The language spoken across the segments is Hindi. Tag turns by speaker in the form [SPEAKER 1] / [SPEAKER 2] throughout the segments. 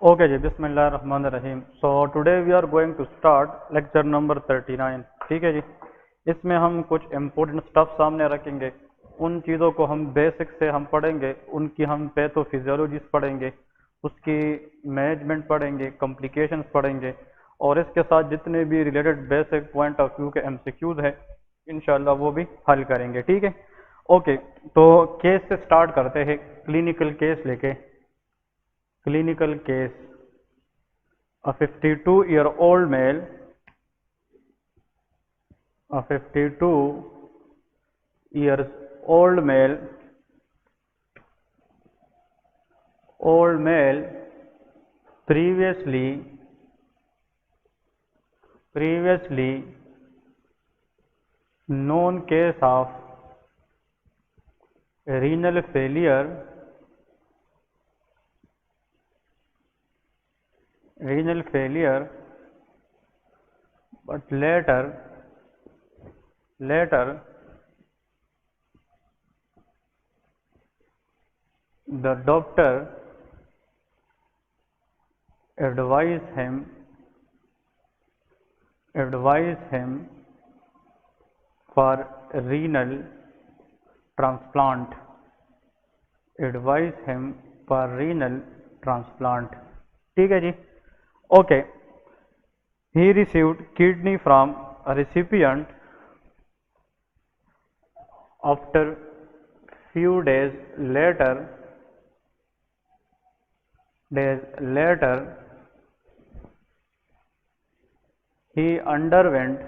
[SPEAKER 1] Okay जी, बिस्मिल्लाहिर्रहमानिर्रहीम। So today we are going to start lecture number 39। ठीक है जी। इसमें हम कुछ इम्पोर्टेंट स्टफ सामने रखेंगे। उन चीज़ों को हम बेसिक से हम पढ़ेंगे, उनकी हम पैथोफिजियोलॉजीज पढ़ेंगे, उसकी मैनेजमेंट पढ़ेंगे, कॉम्प्लिकेशंस पढ़ेंगे, और इसके साथ जितने भी related basic point of view के एमसीक्यूज हैं इंशाल्लाह वो भी हल करेंगे। ठीक है। ओके, तो केस से स्टार्ट करते हैं। क्लिनिकल केस लेके, clinical case, a 52-year-old male, a 52 years old male, previously known case of renal failure, but later the doctor advised him for renal transplant. ठीक है जी। Okay, he received kidney from a recipient. After few days later he underwent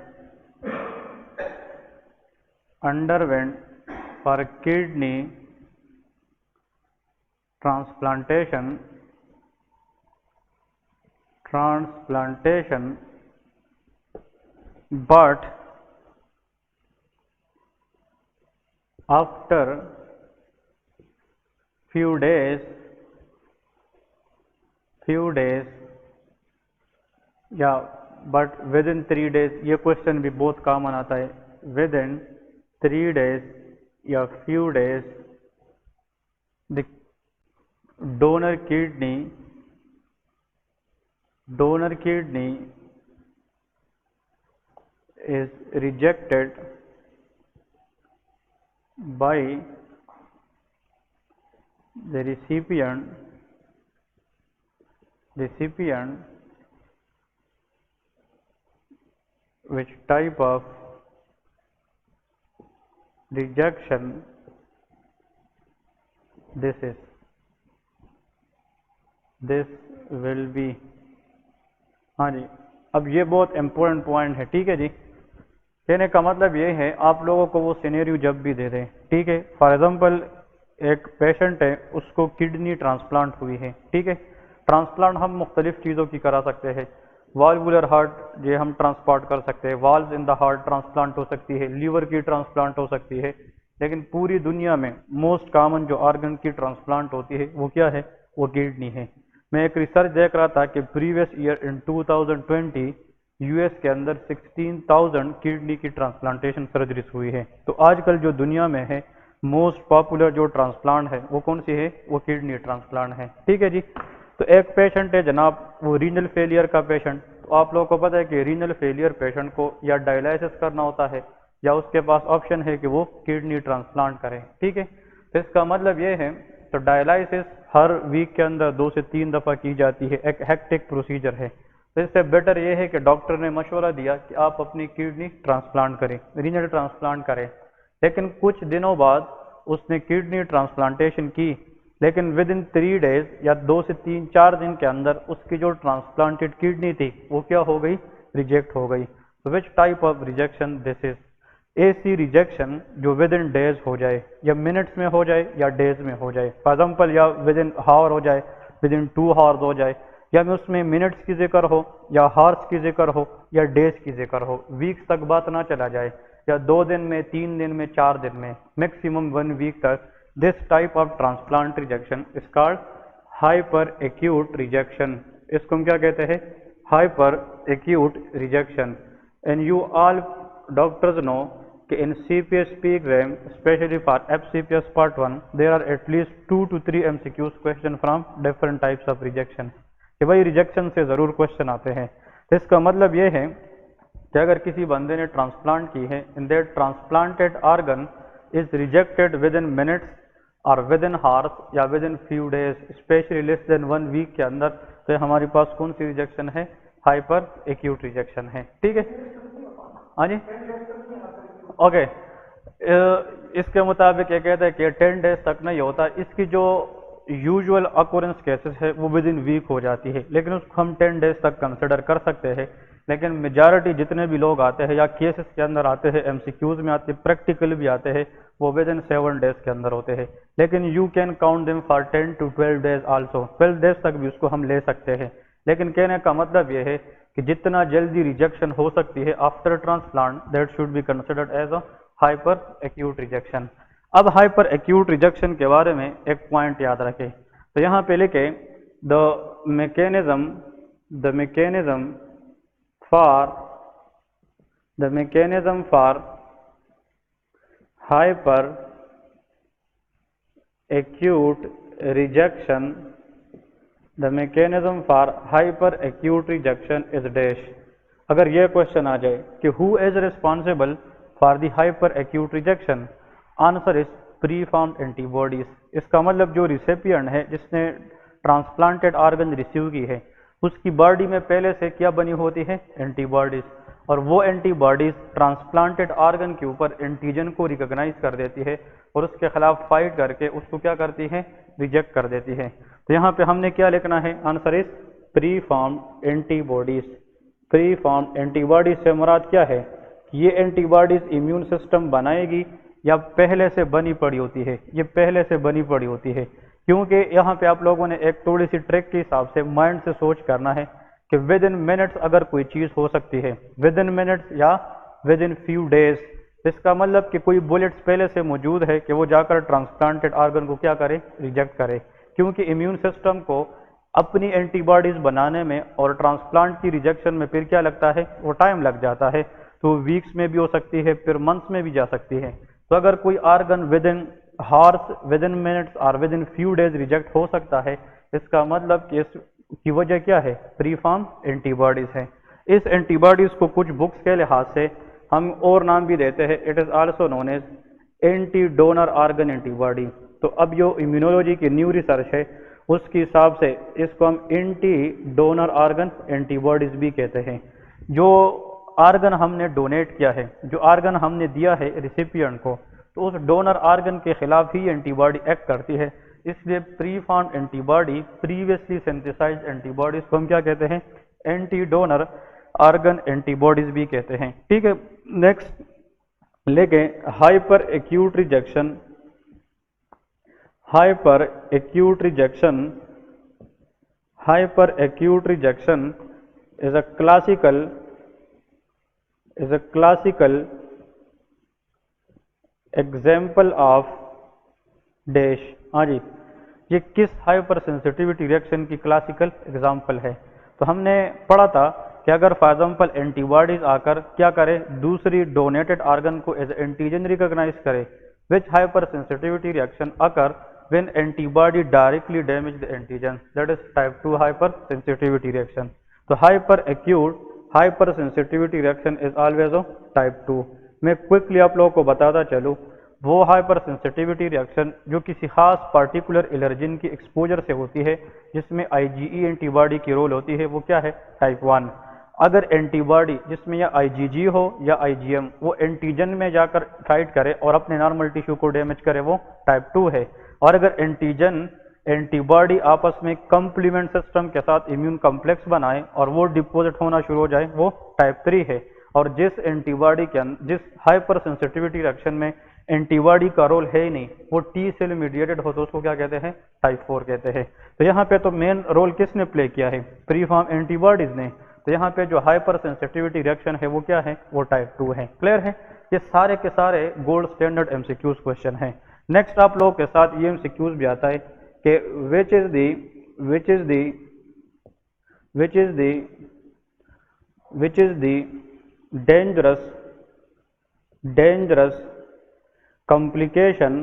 [SPEAKER 1] for kidney transplantation, but after few days या बट विद इन 3 days, ये क्वेश्चन भी बहुत कॉमन आता है। विद इन 3 days या few days the donor kidney is rejected by the recipient which type of rejection this will be। हाँ जी, अब ये बहुत इम्पोर्टेंट पॉइंट है। ठीक है जी। कहने का मतलब ये है, आप लोगों को वो सिनेरियो जब भी दे दें, ठीक है। फॉर एग्जांपल एक पेशेंट है, उसको किडनी ट्रांसप्लांट हुई है। ठीक है। ट्रांसप्लांट हम मुख्तलिफ चीज़ों की करा सकते हैं। वाल्वुलर हार्ट ये हम ट्रांसप्लांट कर सकते हैं, valve in the heart transplant हो सकती है, लीवर की ट्रांसप्लांट हो सकती है। लेकिन पूरी दुनिया में मोस्ट कॉमन जो ऑर्गन की ट्रांसप्लांट होती है वो क्या है? वो किडनी है। मैं एक रिसर्च देख रहा था कि प्रीवियस ईयर इन 2020 यूएस के अंदर 16,000 किडनी की ट्रांसप्लांटेशन सर्जरीज हुई है। तो आजकल जो दुनिया में है मोस्ट पॉपुलर जो ट्रांसप्लांट है वो कौन सी है? वो किडनी ट्रांसप्लांट है। ठीक है जी। तो एक पेशेंट है जनाब, वो रीनल फेलियर का पेशेंट। तो आप लोगों को पता है कि रीनल फेलियर पेशेंट को या डायलिसिस करना होता है या उसके पास ऑप्शन है कि वो किडनी ट्रांसप्लांट करें। ठीक है। तो इसका मतलब ये है, तो डायलिसिस हर वीक के अंदर 2 से 3 दफ़ा की जाती है, एक हेक्टिक प्रोसीजर है। तो इससे बेटर ये है कि डॉक्टर ने मशवरा दिया कि आप अपनी किडनी ट्रांसप्लांट करें, रीनल ट्रांसप्लांट करें। लेकिन कुछ दिनों बाद उसने किडनी ट्रांसप्लांटेशन की, लेकिन विद इन 3 days या 2 से 4 दिन के अंदर उसकी जो ट्रांसप्लांटेड किडनी थी वो क्या हो गई? रिजेक्ट हो गई। तो विच type of rejection this is? ऐसी रिजेक्शन जो विद इन डेज हो जाए, या मिनट्स में हो जाए या डेज में हो जाए। फॉर एग्जाम्पल, या विद इन हावर हो जाए, विद इन 2 hours हो जाए, या में उसमें मिनट्स की जिक्र हो या हार्स की जिक्र हो या डेज की जिक्र हो, वीक्स तक बात ना चला जाए, या 2 दिन में, 3 दिन में, 4 दिन में, मैक्सिमम 1 week तक। This type of transplant rejection is called hyper acute rejection. इसको हम क्या कहते हैं? Hyper acute rejection. And you all doctors know कि in CPSP exam, especially for FCPS part 1, there are at least 2 to 3 MCQs question from different types of rejection. कि भाई रिजेक्शन से ज़रूर क्वेश्चन आते हैं। तो इसका मतलब ये है कि अगर किसी बंदे ने ट्रांसप्लांट की है, in that transplanted organ is rejected within minutes और विद इन हार्स या within few days, especially less than 1 week के अंदर, तो हमारे पास कौन सी रिजेक्शन है? हाइपर एक्यूट रिजेक्शन है। ठीक है, हाँ जी, ओके। इसके मुताबिक ये कहते हैं कि 10 डेज तक नहीं होता, इसकी जो यूजुअल अकोरेंस केसेस है वो विद इन वीक हो जाती है, लेकिन उसको हम 10 डेज तक कंसिडर कर सकते हैं। लेकिन मेजॉरिटी जितने भी लोग आते हैं या केसेस के अंदर आते हैं, एमसीक्यूज में आते हैं, प्रैक्टिकल भी आते हैं, वो विद इन 7 डेज के अंदर होते हैं। लेकिन you can count them for 10 to 12 days also, 12 days तक भी उसको हम ले सकते हैं। लेकिन कहने का मतलब ये है कि जितना जल्दी रिजेक्शन हो सकती है after transplant, that should be considered as a hyper acute rejection. अब हाइपर एक्यूट रिजेक्शन के बारे में एक पॉइंट याद रखें, तो यहाँ पे लिखे the mechanism for hyper acute rejection, the mechanism for hyper acute rejection is dash. अगर यह क्वेश्चन आ जाए कि who is responsible for the hyper acute rejection, answer is pre formed antibodies. इसका मतलब जो रिसिपिएंट है, जिसने ट्रांसप्लांटेड ऑर्गन रिसीव की है, उसकी बॉडी में पहले से क्या बनी होती है? एंटीबॉडीज। और वो एंटीबॉडीज ट्रांसप्लांटेड ऑर्गन के ऊपर एंटीजन को रिकॉग्नाइज कर देती है और उसके खिलाफ फाइट करके उसको क्या करती है? रिजेक्ट कर देती है। तो यहाँ पे हमने क्या लिखना है? Answer is pre formed antibodies. Pre formed antibodies से मुराद क्या है? ये एंटीबॉडीज इम्यून सिस्टम बनाएगी या पहले से बनी पड़ी होती है? ये पहले से बनी पड़ी होती है, क्योंकि यहाँ पे आप लोगों ने एक थोड़ी सी ट्रिक के हिसाब से माइंड से सोच करना है कि विद इन मिनट्स अगर कोई चीज़ हो सकती है, विद इन मिनट्स या विद इन फ्यू डेज, इसका मतलब कि कोई बुलेट्स पहले से मौजूद है कि वो जाकर ट्रांसप्लांटेड ऑर्गन को क्या करे? रिजेक्ट करे। क्योंकि इम्यून सिस्टम को अपनी एंटीबॉडीज बनाने में और ट्रांसप्लांट की रिजेक्शन में फिर क्या लगता है? वो टाइम लग जाता है। तो वीक्स में भी हो सकती है, फिर मंथ्स में भी जा सकती है। तो अगर कोई organ within hours, within minutes और within few days reject हो सकता है, इसका मतलब कि इसकी वजह क्या है? प्री फॉर्म एंटीबॉडीज है। इस एंटीबॉडीज को कुछ बुक्स के लिहाज से हम और नाम भी देते हैं, it is also known as anti donor organ antibody. तो अब जो इम्यूनोलॉजी की न्यू रिसर्च है उसके हिसाब से इसको हम एंटी डोनर ऑर्गन एंटीबॉडीज भी कहते हैं। जो ऑर्गन हमने डोनेट किया है, जो ऑर्गन हमने दिया है रिसिपिएंट को, तो उस डोनर ऑर्गन के खिलाफ ही एंटीबॉडी एक्ट करती है। इसलिए pre formed antibody, previously synthesised antibodies को हम क्या कहते हैं? एंटी डोनर ऑर्गन एंटीबॉडीज भी कहते हैं। ठीक है, नेक्स्ट लेके hyper acute rejection. Hyper acute rejection is a classical example of dash. हाँ जी, ये किस हाइपर सेंसिटिविटी रिएक्शन की क्लासिकल एग्जाम्पल है? तो हमने पढ़ा था कि अगर फॉर एग्जाम्पल एंटीबॉडीज आकर क्या करे? दूसरी डोनेटेड ऑर्गन को एज एंटीजन रिकॉग्नाइज करे, which hyper sensitivity reaction occur when antibody directly damage the antigen, that is type 2 hyper sensitivity reaction. तो hyperacute hyper sensitivity reaction is always of type 2। मैं क्विकली आप लोगों को बताता चलूँ, वो हाइपर सेंसिटिविटी रिएक्शन जो किसी खास पार्टिकुलर एलर्जिन की एक्सपोजर से होती है, जिसमें आईजीई एंटीबॉडी की रोल होती है, वो क्या है? टाइप 1। अगर एंटीबॉडी जिसमें या आईजीजी हो या आईजीएम, वो एंटीजन में जाकर फाइट करे और अपने नॉर्मल टिश्यू को डैमेज करे, वो टाइप 2 है। और अगर एंटीजन एंटीबॉडी आपस में कंप्लीमेंट सिस्टम के साथ इम्यून कॉम्प्लेक्स बनाए और वो डिपोजिट होना शुरू हो जाए, वो टाइप 3 है। और जिस एंटीबॉडी के जिस हाइपर सेंसिटिविटी रिएक्शन में एंटीबॉडी का रोल है ही नहीं, वो टी सेल मीडिएटेड हो, तो उसको क्या कहते हैं? टाइप 4 कहते हैं। तो यहाँ पे तो मेन रोल किसने प्ले किया है? प्री फॉर्म एंटीबॉडीज ने। तो यहाँ पे जो हाइपर सेंसिटिविटी रिएक्शन है वो क्या है? वो टाइप 2 है। क्लियर है? ये सारे के सारे गोल्ड स्टैंडर्ड एमसीक्यूज क्वेश्चन है। नेक्स्ट आप लोगों के साथ ये एमसीक्यूज भी आता है कि which is the dangerous complication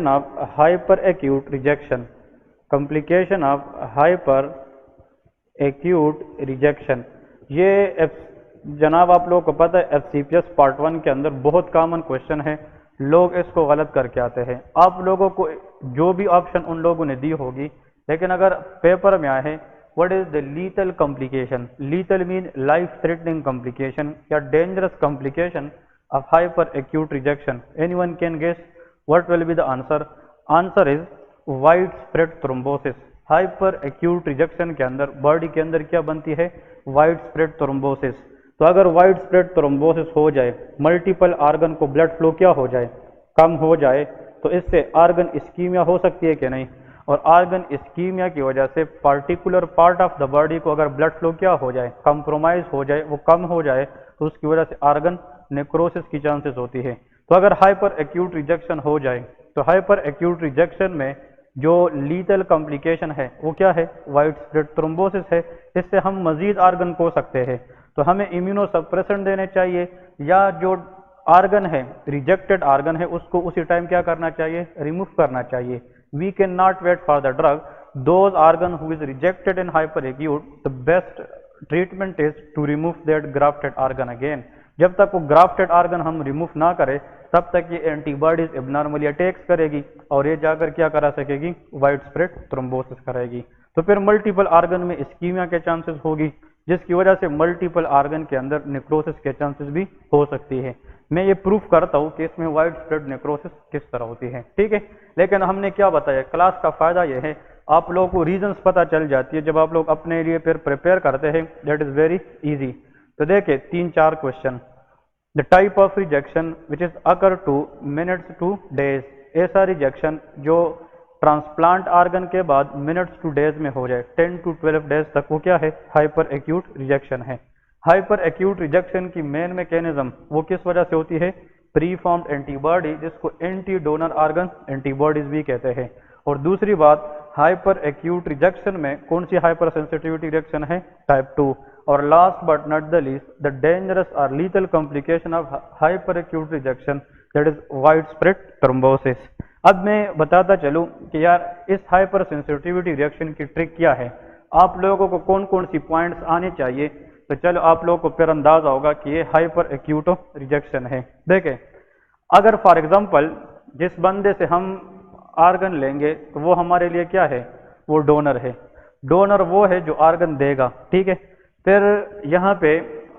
[SPEAKER 1] of hyperacute rejection। Complication of hyper acute rejection. ये जनाब आप लोगों को पता है FCPS पार्ट 1 के अंदर बहुत कॉमन क्वेश्चन है, लोग इसको गलत करके आते हैं। आप लोगों को जो भी ऑप्शन उन लोगों ने दी होगी, लेकिन अगर पेपर में आए what is the lethal complication, lethal mean life threatening complication या dangerous complication of hyper acute rejection, anyone can guess what will be the answer? Answer is wide spread thrombosis. Hyper acute rejection के अंदर बॉडी के अंदर क्या बनती है? Wide spread thrombosis. तो अगर वाइड स्प्रेड थ्रोम्बोसिस हो जाए, मल्टीपल आर्गन को ब्लड फ्लो क्या हो जाए? कम हो जाए, तो इससे आर्गन इस्कीमिया हो सकती है कि नहीं? और आर्गन इस्कीमिया की वजह से particular part of the body को अगर ब्लड फ्लो क्या हो जाए? कंप्रोमाइज हो जाए, वो कम हो जाए, तो उसकी वजह से आर्गन नेक्रोसिस की चांसेस होती है। तो अगर हाइपर एक्यूट रिजेक्शन हो जाए, तो हाइपर एक्यूट रिजेक्शन में जो लीथल कॉम्प्लिकेशन है वो क्या है? वाइड स्प्रेड थ्रोम्बोसिस है। इससे हम मजीद आर्गन खो सकते हैं। तो हमें इम्यूनोसप्रेशन देने चाहिए, या जो आर्गन है, रिजेक्टेड आर्गन है, उसको उसी टाइम क्या करना चाहिए? रिमूव करना चाहिए। We can not wait for the drug. Those organ who is rejected in hyper acute, the best treatment is to remove that grafted organ again. जब तक वो ग्राफ्टेड आर्गन हम रिमूव ना करें, तब तक ये एंटीबॉडीज एबनॉर्मली अटैक्स करेगी और ये जाकर क्या करा सकेगी? वाइड स्प्रेड थ्रोम्बोसिस कराएगी। तो फिर मल्टीपल आर्गन में इस्कीमिया के चांसेस होगी, जिसकी वजह से मल्टीपल आर्गन के अंदर नेक्रोसिस के चांसेस भी हो सकती है। मैं ये प्रूफ करता हूँ कि इसमें वाइड स्प्रेड नेक्रोसिस किस तरह होती है, ठीक है। लेकिन हमने क्या बताया, क्लास का फायदा यह है आप लोगों को रीजंस पता चल जाती है जब आप लोग अपने लिए फिर प्रिपेयर करते हैं, दैट इज वेरी इजी। तो देखिए 3-4 question. The type of rejection which is occur two minutes to days, ऐसा रिजेक्शन जो ट्रांसप्लांट आर्गन के बाद मिनट्स टू डेज में हो जाए, 10 to 12 डेज तक, वो क्या है? हाइपर एक्यूट रिजेक्शन है। हाइपर एक्यूट रिजेक्शन की मेन मैकेनिज्म वो किस वजह से होती है? प्री फॉर्म्ड एंटीबॉडी, जिसको एंटी डोनर आर्गन एंटीबॉडीज भी कहते हैं। और दूसरी बात, हाइपर एक्यूट रिजेक्शन में कौन सी हाइपर सेंसिटिविटी रिएक्शन है? टाइप 2। और last but not the least, the dangerous और lethal complication of hyper acute rejection, that is wide spread thrombosis. अब मैं बताता चलूं कि यार इस हाइपर सेंसिटिविटी रिएक्शन की ट्रिक क्या है, आप लोगों को कौन कौन सी पॉइंट्स आने चाहिए। तो चलो आप लोगों को फिर अंदाजा होगा कि ये हाइपर एक्यूट रिजेक्शन है। देखें, अगर फॉर एग्जांपल जिस बंदे से हम आर्गन लेंगे तो वो हमारे लिए क्या है? वो डोनर है। डोनर वो है जो आर्गन देगा, ठीक है। फिर यहाँ पे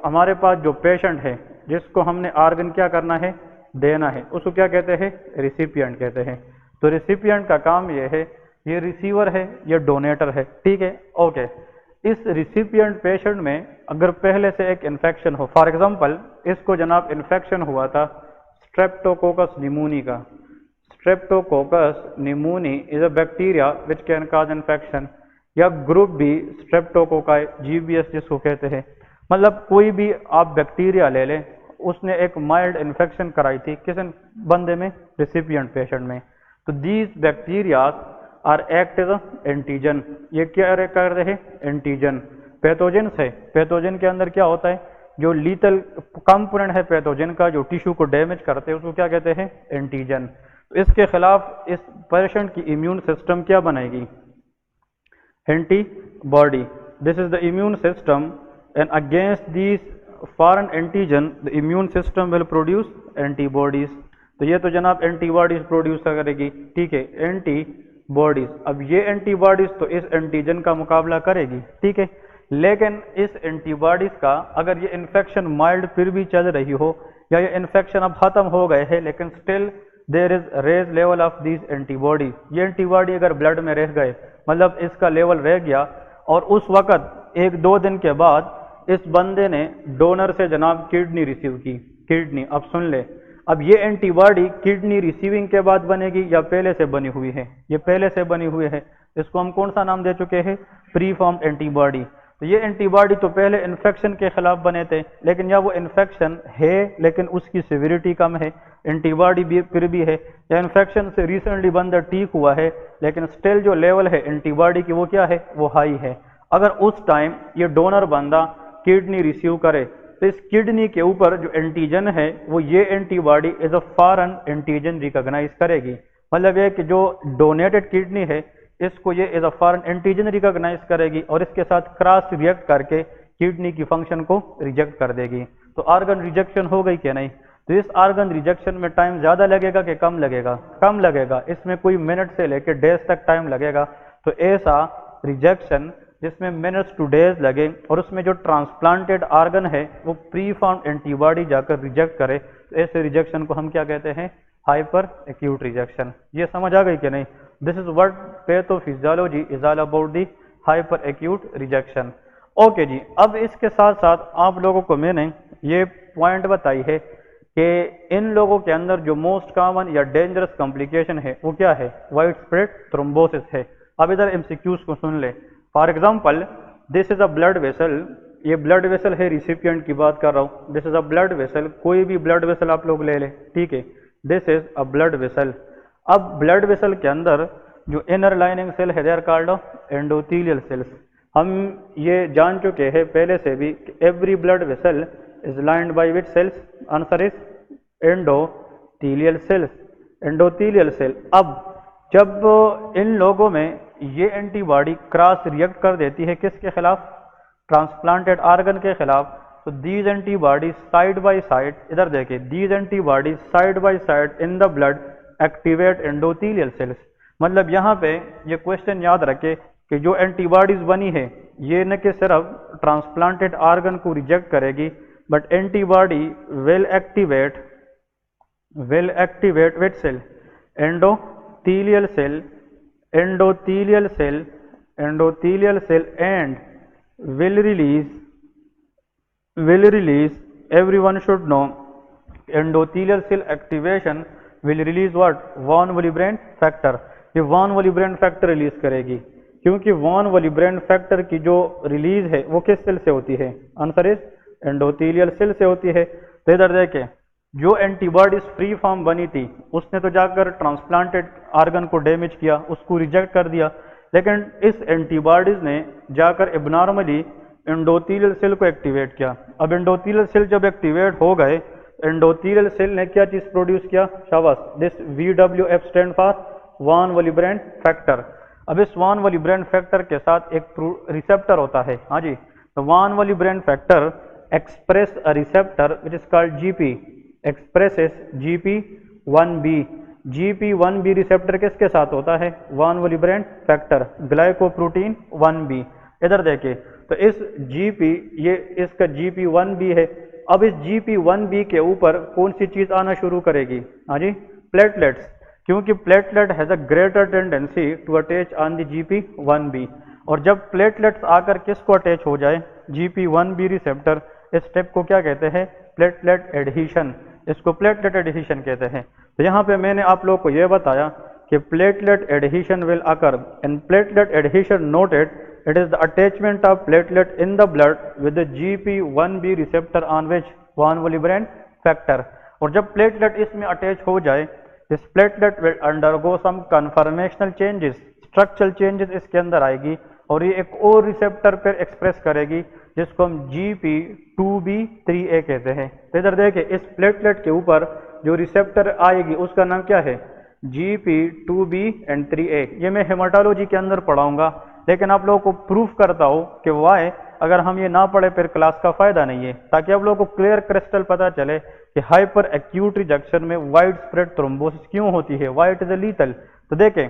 [SPEAKER 1] हमारे पास जो पेशेंट है जिसको हमने आर्गन क्या करना है? देना है, उसको क्या कहते हैं? रिसिपिएंट कहते हैं। तो रिसिपिएंट का काम ये है, ये रिसीवर है, ये डोनेटर है, ठीक है, ओके। इस रिसिपिएंट पेशेंट में अगर पहले से एक इन्फेक्शन हो, फॉर एग्जांपल इसको जनाब इन्फेक्शन हुआ था स्ट्रेप्टोकोकस निमोनी का। Streptococcus pneumoniae is a bacteria which can cause infection, या ग्रुप बी स्ट्रेप्टोकोकाई, GBS जिसको कहते हैं। मतलब कोई भी आप बैक्टीरिया ले लें, उसने एक माइल्ड इन्फेक्शन कराई थी किस बंदे में? रिसिपिएंट पेशेंट में। तो these bacterias are act as antigen. ये क्या कर रहे हैं? एंटीजन। पैथोजन है, पैथोजन के अंदर क्या होता है? जो लीथल कंपोनेंट है पैथोजन का, जो टिश्यू को डैमेज करते हैं, उसको क्या कहते हैं? एंटीजन। तो इसके खिलाफ इस पेशेंट की इम्यून सिस्टम क्या बनाएगी? Antibody. This is the immune system, and against this foreign antigen the immune system will produce antibodies. तो ये तो जनाब एंटीबॉडीज प्रोड्यूस करेगी, ठीक है, एंटीबॉडीज। अब ये एंटीबॉडीज तो इस एंटीजन का मुकाबला करेगी, ठीक है। लेकिन इस एंटीबॉडीज का अगर ये इन्फेक्शन माइल्ड फिर भी चल रही हो, या ये इन्फेक्शन अब खत्म हो गए हैं, लेकिन still there is raise level of this antibody, ये एंटीबॉडी अगर ब्लड में रह गए, मतलब इसका लेवल रह गया, और उस वक्त 1-2 दिन के बाद इस बंदे ने डोनर से जनाब किडनी रिसीव की, किडनी, अब सुन ले, अब ये एंटीबॉडी किडनी रिसीविंग के बाद बनेगी या पहले से बनी हुई है? ये पहले से बनी हुई है। इसको हम कौन सा नाम दे चुके हैं? Pre formed antibody. तो ये एंटीबॉडी तो पहले इन्फेक्शन के खिलाफ बने थे, लेकिन या वो इन्फेक्शन है लेकिन उसकी सिविरिटी कम है, एंटीबॉडी भी फिर भी है, या इन्फेक्शन से रिसेंटली बंदा ठीक हुआ है, लेकिन स्टिल जो लेवल है एंटीबॉडी की वो क्या है? वो हाई है। अगर उस टाइम ये डोनर बंदा किडनी रिसीव करे, तो इस किडनी के ऊपर जो एंटीजन है वो ये antibody as a foreign antigen recognise करेगी। मतलब ये कि जो डोनेटेड किडनी है इसको ये as a foreign antigen recognise करेगी और इसके साथ क्रॉस रिएक्ट करके किडनी की फंक्शन को रिजेक्ट कर देगी। तो ऑर्गन रिजेक्शन हो गई क्या नहीं? तो इस ऑर्गन रिजेक्शन में टाइम ज़्यादा लगेगा कि कम लगेगा? कम लगेगा। इसमें कोई मिनट से लेकर डेज तक टाइम लगेगा। तो ऐसा रिजेक्शन जिसमें मिनट्स टू डेज लगे और उसमें जो ट्रांसप्लांटेड ऑर्गन है वो प्री फॉर्म्ड एंटीबॉडी जाकर रिजेक्ट करे, तो ऐसे रिजेक्शन को हम क्या कहते हैं? Hyper acute rejection. ये समझ आ गई कि नहीं? This is what pathophysiology is all about the hyper acute rejection. Okay जी, अब इसके साथ साथ आप लोगों को मैंने ये पॉइंट बताई है कि इन लोगों के अंदर जो मोस्ट कॉमन या डेंजरस कॉम्प्लिकेशन है वो क्या है? वाइड स्प्रेड थ्रोम्बोसिस है। अब इधर एमसीक्यूज को सुन ले। For example, this is a blood vessel, ये ब्लड वेसल है, रिसिपिएंट की बात कर रहा हूँ। This is a blood vessel, कोई भी ब्लड वेसल आप लोग ले ले, ठीक है। This is a blood vessel. अब ब्लड वेसल के अंदर जो इनर लाइनिंग सेल है, they are called endothelial cells. हम ये जान चुके हैं पहले से भी कि every blood vessel is lined by which cells? Answer is endothelial cells, endothelial cell. अब जब इन लोगों में ये एंटीबॉडी क्रॉस रिएक्ट कर देती है किसके खिलाफ? ट्रांसप्लांटेड ऑर्गन के खिलाफ। तो these antibody side by side, इधर देखिए, these antibody side by side in the blood activate endothelial cells. मतलब यहाँ पे ये क्वेश्चन याद रखे कि जो एंटीबॉडीज बनी है ये न कि सिर्फ ट्रांसप्लांटेड ऑर्गन को रिजेक्ट करेगी, but antibody will activate which cell? Endothelial cell, endothelial cell, endothelial cell, and will release, everyone should know, endothelial cell activation will release what? Von Willebrand factor। ये von Willebrand factor रिलीज करेगी, क्योंकि von Willebrand factor की जो रिलीज है वो किस सेल से होती है? आंसर इज एंडोथेलियल सेल से होती है। तो इधर देखें, जो एंटीबॉडीज फ्री फॉर्म बनी थी उसने तो जाकर ट्रांसप्लांटेड ऑर्गन को डैमेज किया, उसको रिजेक्ट कर दिया, लेकिन इस एंटीबॉडीज ने जाकर एबनॉर्मली एंडोथेलियल सेल को एक्टिवेट किया। अब एंडोथेलियल सेल जब एक्टिवेट हो गए, एंडोथेलियल सेल ने क्या चीज प्रोड्यूस किया? शाबाश, this VWF stand for von Willebrand factor. अब इस वॉन वॉलिब्रेंड फैक्टर के साथ एक रिसेप्टर होता है, हाँ जी। तो von Willebrand factor express a receptor which is called GP, expresses GP1B। GP1B receptor किसके साथ होता है? Von Willebrand factor, glycoprotein 1B। इधर देखिए, तो इस GP, ये इसका GP1B है। अब इस GP1B के ऊपर कौन सी चीज आना शुरू करेगी? हाँ जी, प्लेटलेट्स, क्योंकि platelet has a greater tendency to attach on the GP1B। और जब प्लेटलेट्स आकर किसको अटैच हो जाए? GP1B receptor. इस स्टेप को क्या कहते हैं? प्लेटलेट एडहीशन। इसको प्लेटलेट एडहीशन कहते हैं। तो यहाँ पे मैंने आप लोग को यह बताया कि platelet adhesion will occur, and platelet adhesion noted, it is the attachment of platelet in the blood with the GP1B receptor on which? Von Willebrand factor. और जब प्लेटलेट इसमें अटैच हो जाए, this platelet will undergo some conformational changes, structural changes इसके अंदर आएगी, और ये एक और रिसेप्टर पर एक्सप्रेस करेगी जिसको हम GP2B3A कहते हैं। तो इधर देखिए, इस प्लेटलेट के ऊपर जो रिसेप्टर आएगी उसका नाम क्या है? GP2B and 3A। ये मैं हेमाटोलॉजी के अंदर पढ़ाऊंगा, लेकिन आप लोगों को प्रूफ करता हूँ कि वाई अगर हम ये ना पढ़े फिर क्लास का फायदा नहीं है, ताकि आप लोगों को क्लियर क्रिस्टल पता चले कि हाइपर एक्यूट रिजेक्शन में वाइड स्प्रेड थ्रोम्बोसिस क्यों होती है, वाई इट इज लीथल। तो देखें,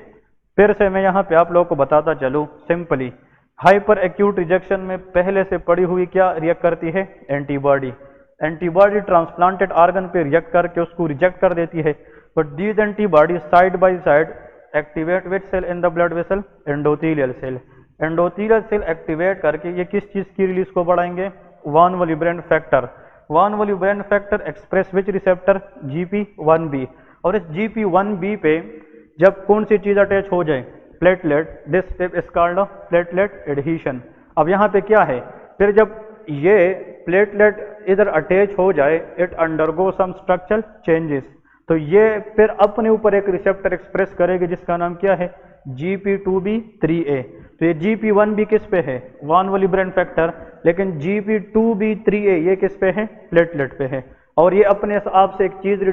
[SPEAKER 1] फिर से मैं यहाँ पे आप लोगों को बताता चलूँ सिंपली। हाइपर एक्यूट रिजेक्शन में पहले से पड़ी हुई क्या रिएक्ट करती है? एंटीबॉडी। एंटीबॉडी ट्रांसप्लांटेड ऑर्गन पे रिएक्ट करके उसको रिजेक्ट कर देती है, but these antibody side by side activate which cell in the blood vessel? Endothelial cell. Endothelial cell activate करके ये किस चीज की रिलीज को बढ़ाएंगे? Von Willebrand factor. Von Willebrand factor express which receptor? GP1B। और इस GP1B पे जब कौन सी चीज अटैच हो जाए? Platelet. This step is called platelet adhesion. अब यहाँ पे क्या है? फिर जब ये प्लेटलेट इधर अटैच हो जाए, it undergo some structural changes, तो ये फिर अपने ऊपर एक रिसेप्टर एक्सप्रेस करेगी जिसका नाम क्या है? GP2B3A। तो ये GP1B किस पे है? वॉन वॉलिब्रेंड फैक्टर, लेकिन GP2B3A ये किस पे है? प्लेटलेट पे है। और ये अपने आप से एक चीज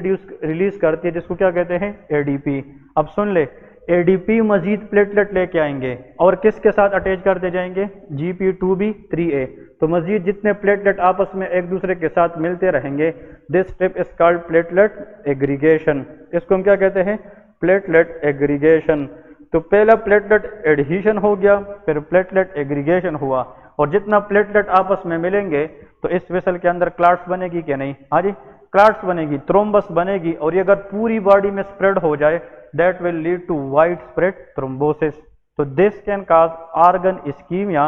[SPEAKER 1] रिलीज करती है जिसको क्या कहते हैं? ADP। अब सुन ले, एडीपी मजीद प्लेटलेट लेके आएंगे और किसके साथ अटैच करते जाएंगे, GP2B3A। तो मजीद जितने प्लेटलेट आपस में एक दूसरे के साथ मिलते रहेंगे, this step is called platelet aggregation. इसको हम क्या कहते हैं, प्लेटलेट एग्रीगेशन। तो पहला प्लेटलेट एडहीशन हो गया, फिर प्लेटलेट एग्रीगेशन हुआ, और जितना प्लेटलेट आपस में मिलेंगे तो इस वेसल के अंदर क्लाट्स बनेगी क्या नहीं, हाँ जी क्लाट्स बनेगी, थ्रोम्बस बनेगी, और ये अगर पूरी बॉडी में स्प्रेड हो जाए that will lead to widespread thrombosis. So this can cause organ ischemia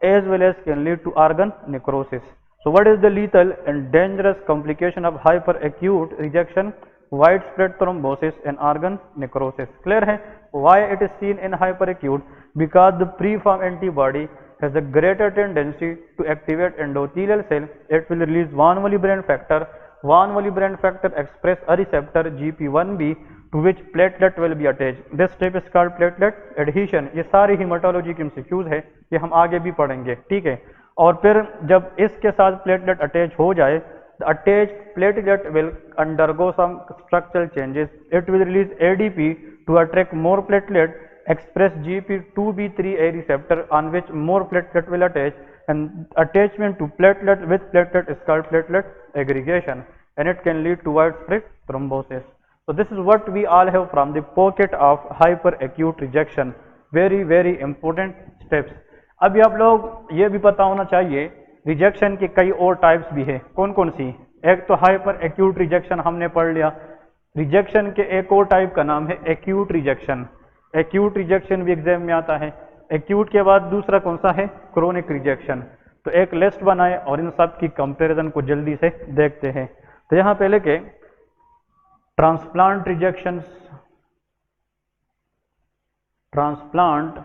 [SPEAKER 1] as well as can lead to organ necrosis. So what is the lethal and dangerous complication of hyperacute rejection, widespread thrombosis and organ necrosis? Clear है? Why it is seen in hyperacute? Because the preformed antibody has a greater tendency to activate endothelial cell. It will release van Willebrand factor. Van Willebrand factor express a receptor GP1B to which platelet will be attached. This step is called platelet adhesion. ये सारी hematology की MCQs है, ये हम आगे भी पढ़ेंगे, ठीक है। और फिर जब इसके साथ प्लेटलेट अटैच हो जाए, the attached platelet will undergo some structural changes. It will release ADP to attract more platelet, express GP2B3A receptor on which more platelet will attach, and attachment to platelet with platelet is called platelet aggregation, and it can lead to widespread thrombosis. So this is what we all have from the pocket of hyperacute rejection. Very very important steps. अभी आप लोग ये भी पता होना चाहिए रिजेक्शन के कई और टाइप्स भी है, कौन कौन सी। एक तो हाइपर एक्यूट रिजेक्शन हमने पढ़ लिया। रिजेक्शन के एक और टाइप का नाम है एक्यूट रिजेक्शन। एक्यूट रिजेक्शन भी एग्जाम में आता है। एक्यूट के बाद दूसरा कौन सा है, क्रोनिक रिजेक्शन। तो एक लिस्ट बनाए और इन सब की कंपैरिजन को जल्दी से देखते हैं। तो यहाँ पे लेके ट्रांसप्लांट रिजेक्शंस, ट्रांसप्लांट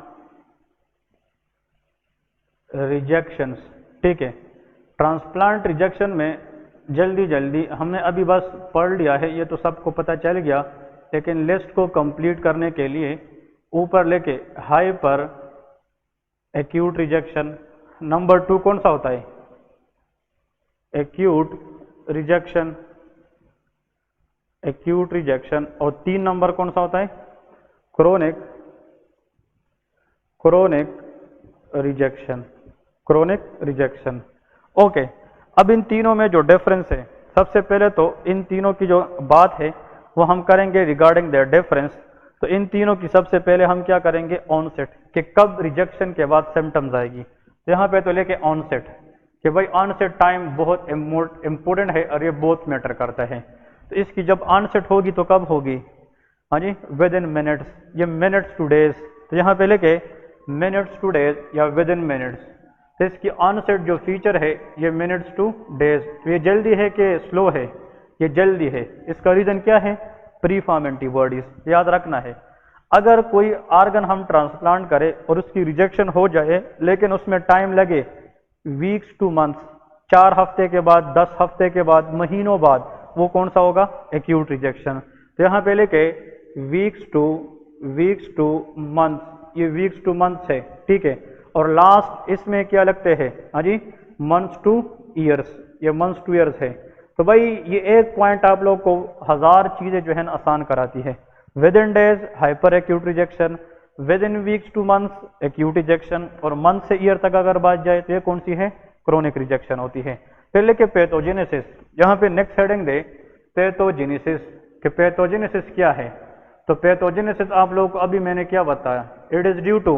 [SPEAKER 1] रिजेक्शंस, ठीक है। ट्रांसप्लांट रिजेक्शन में जल्दी जल्दी हमने अभी बस पढ़ लिया है, ये तो सबको पता चल गया, लेकिन लिस्ट को कंप्लीट करने के लिए ऊपर लेके हाइपर एक्यूट रिजेक्शन, नंबर 2 कौन सा होता है, एक्यूट रिजेक्शन, एक्यूट रिजेक्शन, और 3 नंबर कौन सा होता है, chronic, chronic rejection, chronic rejection. Okay, अब इन तीनों में जो डिफरेंस है, सबसे पहले तो इन तीनों की जो बात है वो हम करेंगे रिगार्डिंग देयर डिफरेंस। तो इन तीनों की सबसे पहले हम क्या करेंगे, ऑनसेट, कि कब रिजेक्शन के बाद सिम्टम्स आएगी। तो यहाँ पे तो लेके ऑनसेट, कि भाई ऑनसेट टाइम बहुत इम्पोर्टेंट है और ये बहुत मैटर करता है। तो इसकी जब ऑनसेट होगी तो कब होगी, हाँ जी विद इन मिनट्स, ये मिनट्स टू डेज। तो यहाँ पे लेके मिनट्स टू डेज या विद इन मिनट्स। तो इसकी ऑनसेट जो फीचर है ये मिनट्स टू डेज। तो ये जल्दी है कि स्लो है, ये जल्दी है। इसका रीजन क्या है, प्रीफॉर्म एंटीबॉडीज, याद रखना है। अगर कोई ऑर्गन हम ट्रांसप्लांट करें और उसकी रिजेक्शन हो जाए लेकिन उसमें टाइम लगे वीक्स टू मंथ्स, 4 हफ्ते के बाद, 10 हफ्ते के बाद, महीनों बाद, वो कौन सा होगा, एक्यूट रिजेक्शन। तो यहाँ पे लेके वीक्स टू मंथ्स, ये वीक्स टू मंथ्स है, ठीक है। और लास्ट इसमें क्या लगते हैं, हाँ जी मंथ्स टू ईयर्स, ये मंथ्स टू ईयर्स है। तो भाई ये एक पॉइंट आप लोग को 1000 चीजें जो है ना आसान कराती है। With in days hyper acute rejection, with in weeks two months acute rejection, और मंथ से ईयर तक अगर बात जाए तो ये कौन सी है, क्रोनिक रिजेक्शन होती है। फिर लेके पैथोजेनेसिस, यहाँ पे नेक्स्ट हेडिंग दे पैथोजेनेसिस, कि पैथोजेनेसिस क्या है। तो पैथोजेनेसिस आप लोगों को अभी मैंने क्या बताया, it is due to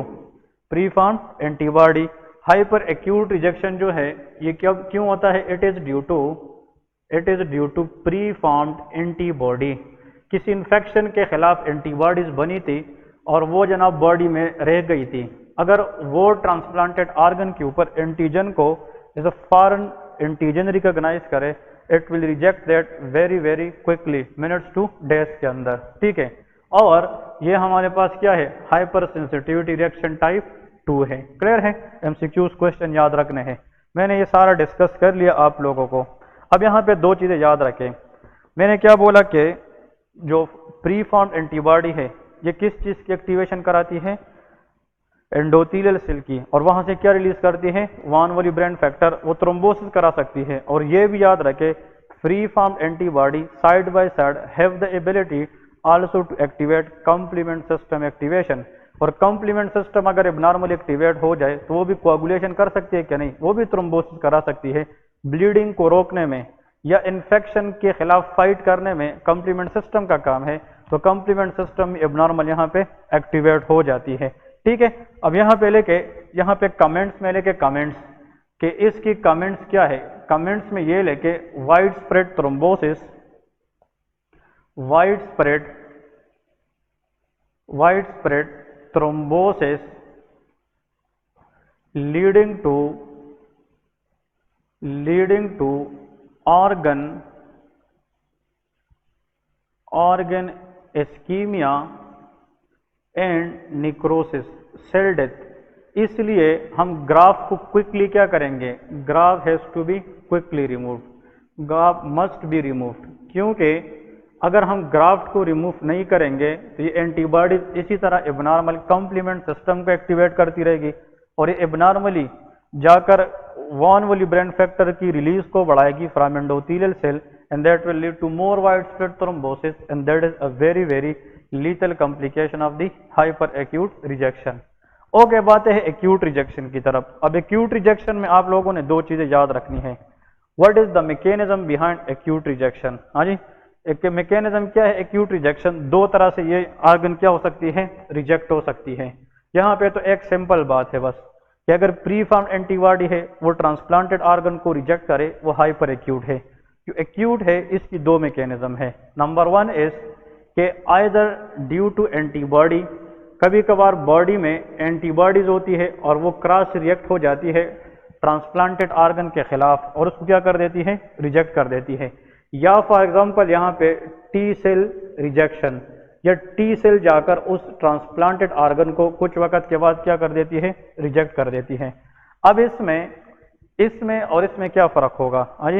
[SPEAKER 1] preform antibody. Hyper acute rejection जो है ये क्यों होता है, it is due to preformed antibody. किसी इन्फेक्शन के खिलाफ एंटीबॉडीज बनी थी और वो जनाब बॉडी में रह गई थी। अगर वो ट्रांसप्लांटेड ऑर्गन के ऊपर एंटीजन को as a foreign antigen recognise करे, it will reject that very very quickly, minutes to days के अंदर, ठीक है। और ये हमारे पास क्या है, हाइपर सेंसिटिविटी रिएक्शन टाइप 2 है। क्लियर है, एमसीक्यूज क्वेश्चन याद रखने हैं। मैंने ये सारा डिस्कस कर लिया आप लोगों को। अब यहाँ पे 2 चीजें याद रखें। मैंने क्या बोला कि जो प्रीफॉर्म्ड एंटीबॉडी है ये किस चीज की एक्टिवेशन कराती है, एंडोथेलियल सेल की, और वहां से क्या रिलीज करती है, वान वॉलीब्रेंड फैक्टर, वो थ्रोम्बोसिस करा सकती है। और ये भी याद रखे, preformed antibody side by side have the ability also to activate complement system activation. और कॉम्प्लीमेंट सिस्टम अगर एबनॉर्मल एक्टिवेट हो जाए तो वो भी कोagulation कर सकती है क्या? नहीं, वो भी थ्रोम्बोसिस करा सकती है। ब्लीडिंग को रोकने में या इन्फेक्शन के खिलाफ फाइट करने में कॉम्प्लीमेंट सिस्टम का काम है, तो कॉम्प्लीमेंट सिस्टम एबनॉर्मल यहाँ पे एक्टिवेट हो जाती है। ठीक है, अब यहाँ पे कमेंट्स में लेके कमेंट्स कि इसकी कमेंट्स क्या है, कमेंट्स में ये लेके wide spread thrombosis, wide spread thrombosis leading to organ ischemia and necrosis, cell death. इसलिए हम ग्राफ को क्विकली क्या करेंगे, graft has to be quickly removed, graft must be removed, क्योंकि अगर हम ग्राफ्ट को रिमूव नहीं करेंगे तो ये एंटीबॉडी इसी तरह एबनॉर्मल कॉम्प्लीमेंट सिस्टम को एक्टिवेट करती रहेगी और ये एबनॉर्मली जाकर वॉन वॉल्यूब्रेन फैक्टर की रिलीज को बढ़ाएगी from endothelial cell and that will lead to more wide spread thrombosis and that is a very lethal complication of the hyper acute rejection. Okay, बात है एक्यूट रिजेक्शन की तरफ। अब एक्यूट रिजेक्शन में आप लोगों ने दो चीजें याद रखनी है। What is the mechanism behind acute rejection? हाँ जी, एक मैकेनिज्म क्या है एक्यूट रिजेक्शन? दो तरह से ये आर्गन क्या हो सकती है, रिजेक्ट हो सकती है। यहाँ पे तो एक सिंपल बात है बस कि अगर प्री फॉर्म्ड एंटीबॉडी है वो ट्रांसप्लांटेड आर्गन को रिजेक्ट करे, वो हाइपर एक्यूट है। जो एक्यूट है इसकी दो मैकेनिज्म है। नंबर वन इज कि आइदर ड्यू टू एंटीबॉडी, कभी कभार बॉडी में एंटीबॉडीज होती है और वो क्रॉस रिएक्ट हो जाती है ट्रांसप्लांटेड आर्गन के खिलाफ और उसको क्या कर देती है, रिजेक्ट कर देती है। या फॉर एग्जांपल यहाँ पे टी सेल रिजेक्शन, या टी सेल जाकर उस ट्रांसप्लांटेड आर्गन को कुछ वक्त के बाद क्या कर देती है, रिजेक्ट कर देती है। अब इसमें और इसमें क्या फर्क होगा? हाँ,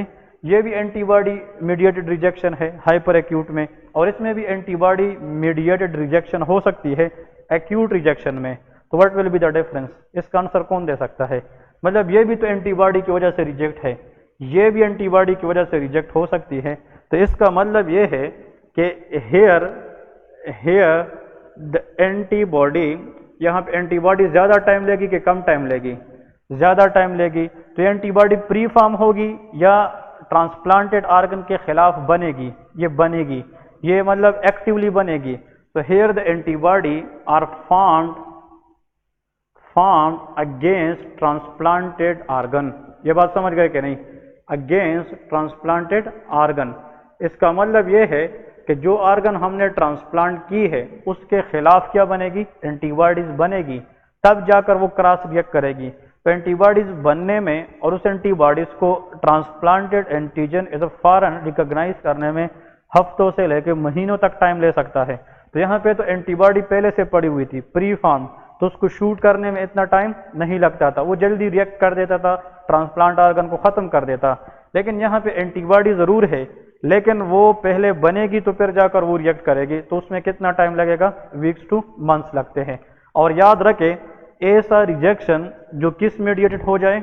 [SPEAKER 1] ये भी एंटीबॉडी मीडिएटेड रिजेक्शन है हाइपर एक्यूट में, और इसमें भी एंटीबॉडी मीडिएटेड रिजेक्शन हो सकती है एक्यूट रिजेक्शन में। तो what will be the difference? इसका आंसर कौन दे सकता है? मतलब ये भी तो एंटीबॉडी की वजह से रिजेक्ट है, ये भी एंटीबॉडी की वजह से रिजेक्ट हो सकती है। तो इसका मतलब ये है कि हेयर द एंटीबॉडी, यहाँ पे एंटीबॉडी ज्यादा टाइम लेगी कि कम टाइम लेगी? ज्यादा टाइम लेगी। तो एंटीबॉडी प्री फॉर्म होगी या ट्रांसप्लांटेड आर्गन के खिलाफ बनेगी? ये बनेगी, ये मतलब एक्टिवली बनेगी। तो here the antibody are formed against transplanted organ. ये बात समझ गए कि नहीं? अगेंस्ट ट्रांसप्लांटेड आर्गन, इसका मतलब ये है कि जो आर्गन हमने ट्रांसप्लांट की है उसके खिलाफ क्या बनेगी, एंटीबॉडीज बनेगी, तब जाकर वो क्रॉस रिएक्ट करेगी। तो एंटीबॉडीज बनने में और उस एंटीबॉडीज को transplanted antigen as a foreign recognise करने में हफ्तों से लेकर महीनों तक टाइम ले सकता है। तो यहाँ पे तो एंटीबॉडी पहले से पड़ी हुई थी प्री फॉर्म, तो उसको शूट करने में इतना टाइम नहीं लगता था, वो जल्दी रिएक्ट कर देता था, ट्रांसप्लांट आर्गन को खत्म कर देता। लेकिन यहाँ पे एंटीबॉडी जरूर है, लेकिन वो पहले बनेगी तो फिर जाकर वो रिएक्ट करेगी, तो उसमें कितना टाइम लगेगा, वीक्स टू मंथ्स लगते हैं। और याद रखें, ऐसा रिजेक्शन जो किस मीडिएटेड हो जाए,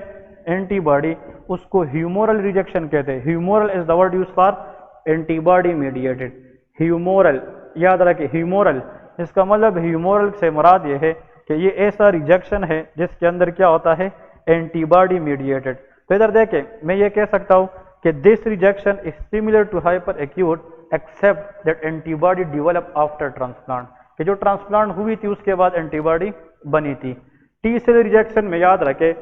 [SPEAKER 1] एंटीबॉडी, उसको ह्यूमोरल रिजेक्शन कहते हैं। Humoral is the word use for antibody mediated. Humoral, याद रखें ह्यूमोरल, इसका मतलब ह्यूमोरल से मुराद ये है कि ये ऐसा रिजेक्शन है जिसके अंदर क्या होता है, एंटीबॉडी मीडिएटेड। तो इधर देखें, मैं ये कह सकता हूँ कि this rejection is similar to hyper acute except that antibody develop after transplant, कि जो ट्रांसप्लांट हुई थी उसके बाद एंटीबॉडी बनी थी। टी सेल रिजेक्शन में याद रखें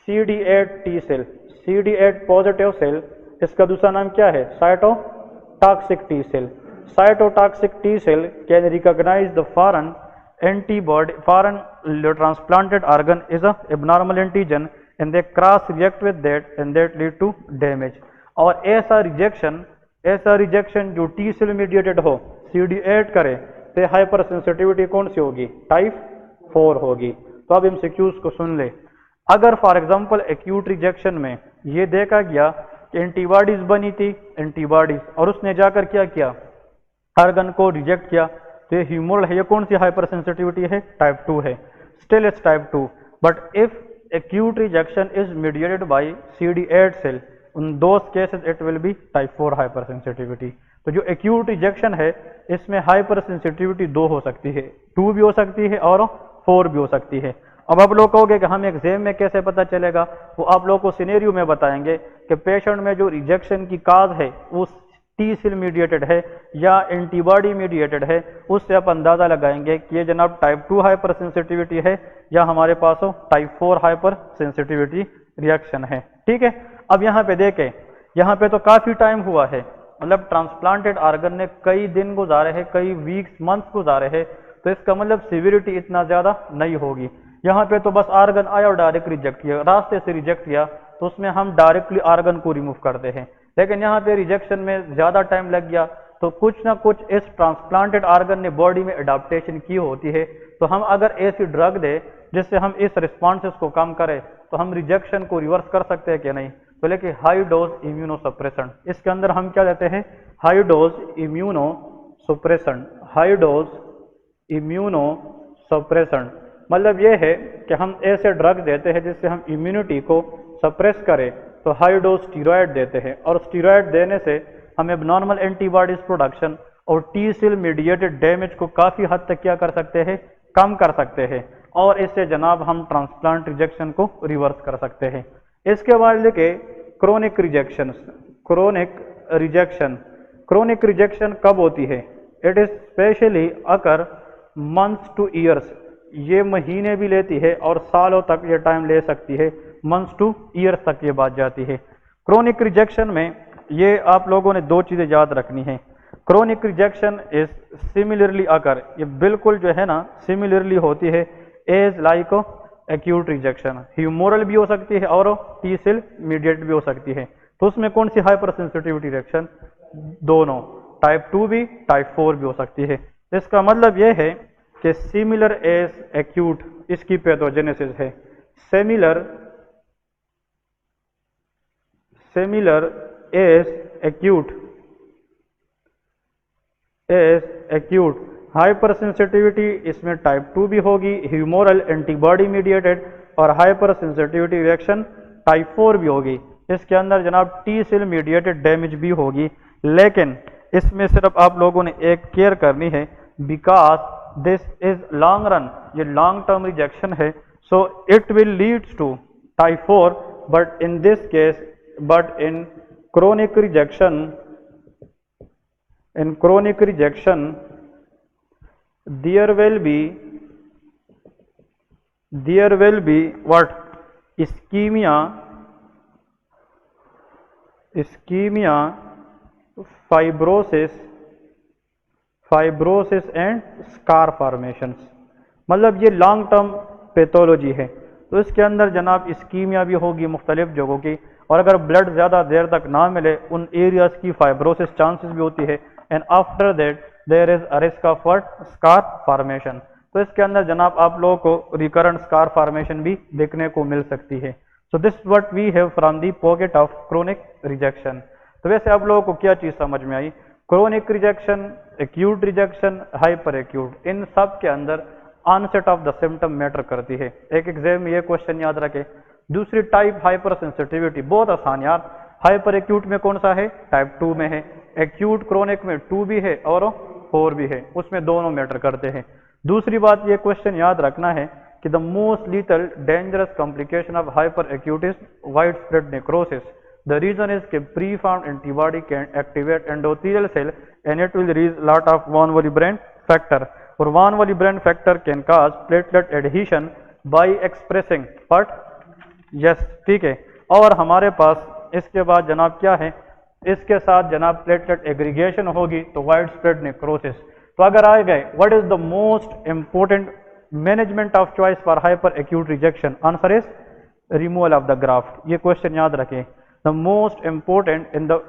[SPEAKER 1] CD8 T cell, CD8 positive cell, इसका दूसरा नाम क्या है, cytotoxic T cell. Cytotoxic T cell can recognise the foreign antibody, foreign transplanted organ is a abnormal antigen and they cross react with that and that lead to damage। और ऐसा रिजेक्शन जो टी सेल मीडिएटेड हो, CD8 करे, तो हाइपर सेंसिटिविटी कौन सी होगी, टाइप 4 होगी। तो अब एमसीक्यूज को सुन ले। अगर फॉर एग्जांपल एक्यूट रिजेक्शन में ये देखा गया कि एंटीबॉडीज बनी थी, एंटीबॉडीज, और उसने जाकर क्या किया, आर्गन को रिजेक्ट किया, तो ये ह्यूमोरल है, ये कौन सी हाइपर सेंसिटिविटी है, टाइप 2 है, still it's type 2। But if acute rejection is mediated by CD8 cell, उन those cases it will be type 4 hyper sensitivity. तो जो एक्यूट रिजेक्शन है इसमें हाइपर सेंसिटिविटी 2 हो सकती है, 2 भी हो सकती है और 4 भी हो सकती है। अब आप लोग कहोगे कि हम एग्जाम में कैसे पता चलेगा, वो आप लोग को सिनेरियो में बताएंगे कि पेशेंट में जो रिजेक्शन की काज है वो टी सेल मीडिएटेड है या एंटीबॉडी मीडिएटेड है, उससे आप अंदाजा लगाएंगे कि ये जनाब टाइप 2 हाइपर सेंसिटिविटी है या हमारे पास हो टाइप 4 हाइपर सेंसिटिविटी रिएक्शन है। ठीक है, अब यहाँ पे देखें, यहाँ पे तो काफी टाइम हुआ है, मतलब ट्रांसप्लांटेड आर्गन ने कई दिन गुजारे हैं, कई वीक्स मंथ्स गुजारे हैं, तो इसका मतलब सिविरिटी इतना ज्यादा नहीं होगी। यहाँ पे तो बस आर्गन आया और डायरेक्ट रिजेक्ट किया, रास्ते से रिजेक्ट किया तो उसमें हम डायरेक्टली आर्गन को रिमूव करते हैं, लेकिन यहाँ पे रिजेक्शन में ज्यादा टाइम लग गया तो कुछ ना कुछ इस ट्रांसप्लांटेड आर्गन ने बॉडी में अडाप्टेशन की होती है। तो हम अगर ऐसी ड्रग दे जिससे हम इस रिस्पॉन्सेस को कम करें तो हम रिजेक्शन को रिवर्स कर सकते हैं कि नहीं। तो लेकिन हाई डोज इम्यूनोसप्रेसेंट, इसके अंदर हम क्या देते हैं, high dose immunosuppressant. High dose immunosuppressant मतलब ये है कि हम ऐसे ड्रग देते हैं जिससे हम इम्यूनिटी को सप्रेस करें, तो हाई डोज स्टीरॉयड देते हैं, और स्टीरॉयड देने से हम एबनॉर्मल एंटीबॉडीज प्रोडक्शन और टी सेल मीडिएटेड डैमेज को काफ़ी हद तक क्या कर सकते हैं, कम कर सकते हैं, और इससे जनाब हम ट्रांसप्लांट रिजेक्शन को रिवर्स कर सकते हैं। इसके बाद लेके chronic rejection. Chronic rejection, chronic rejection कब होती है, it is specially occur months two years, ये महीने भी लेती है और सालों तक ये टाइम ले सकती है, मंथ्स टू ईयर्स तक ये बात जाती है। क्रोनिक रिजेक्शन में ये आप लोगों ने 2 चीज़ें याद रखनी है। Chronic rejection is similarly occur, ये बिल्कुल जो है ना सिमिलरली होती है as like acute rejection, humoral भी हो सकती है और टी सेल मीडिएट भी हो सकती है। तो उसमें कौन सी हाइपर सेंसिटिविटी रिएक्शन, दोनों, टाइप 2 भी टाइप 4 भी हो सकती है। इसका मतलब यह है कि सिमिलर एज एक्यूट इसकी पैथोजेनेसिस है, similar as acute hyper sensitivity इसमें टाइप 2 भी होगी, ह्यूमोरल एंटीबॉडी मीडिएटेड, और हाइपर सेंसिटिविटी रिएक्शन टाइप 4 भी होगी। इसके अंदर जनाब टी सेल मीडिएटेड डैमेज भी होगी, लेकिन इसमें सिर्फ आप लोगों ने एक केयर करनी है, because this is long run, ये लॉन्ग टर्म रिजेक्शन है, so it will leads to type 4, but in this case, but in chronic rejection, in chronic rejection there will be what, ischemia, fibrosis and scar formations, मतलब ये लॉन्ग टर्म पैथोलॉजी है। तो इसके अंदर जनाब इस्कीमिया भी होगी मुख्तलिफ जगहों की, और अगर ब्लड ज़्यादा देर तक ना मिले उन एरियाज की फाइब्रोसिस चांसेस भी होती है, and after that there is a risk of what, scar formation. तो इसके अंदर जनाब आप लोगों को रिकरेंट स्कार फॉर्मेशन भी देखने को मिल सकती है। So this what we have from the pocket of chronic rejection. तो वैसे आप लोगों को क्या चीज़ समझ में आई, chronic rejection, acute rejection, hyperacute, इन सब के अंदर onset of the symptom matter करती है। एक एग्जाम में ये क्वेश्चन याद रखें। दूसरी टाइप हाइपर सेंसिटिविटी, बहुत आसान यार, हाइपर एक्यूट में कौन सा है, टाइप 2 में है, एक्यूट क्रोनिक में 2 भी है और 4 भी है, उसमें दोनों मैटर करते हैं। दूसरी बात ये क्वेश्चन याद रखना है कि the most lethal dangerous complication of hyperacute is widespread necrosis. The reason is के pre formed antibody can activate endothelial cell and it will release lot of von Willebrand factor, और von Willebrand factor can cause platelet adhesion by expressing what, yes, ठीक है। और हमारे पास इसके बाद जनाब क्या है, इसके साथ जनाब प्लेटलेट एग्रीगेशन होगी, तो वाइड स्प्रेड नेक्रोसिस। तो अगर आ गए what is the most important management of choice for hyper acute rejection, answer is removal of the graft. ये क्वेश्चन याद रखें, the most important in the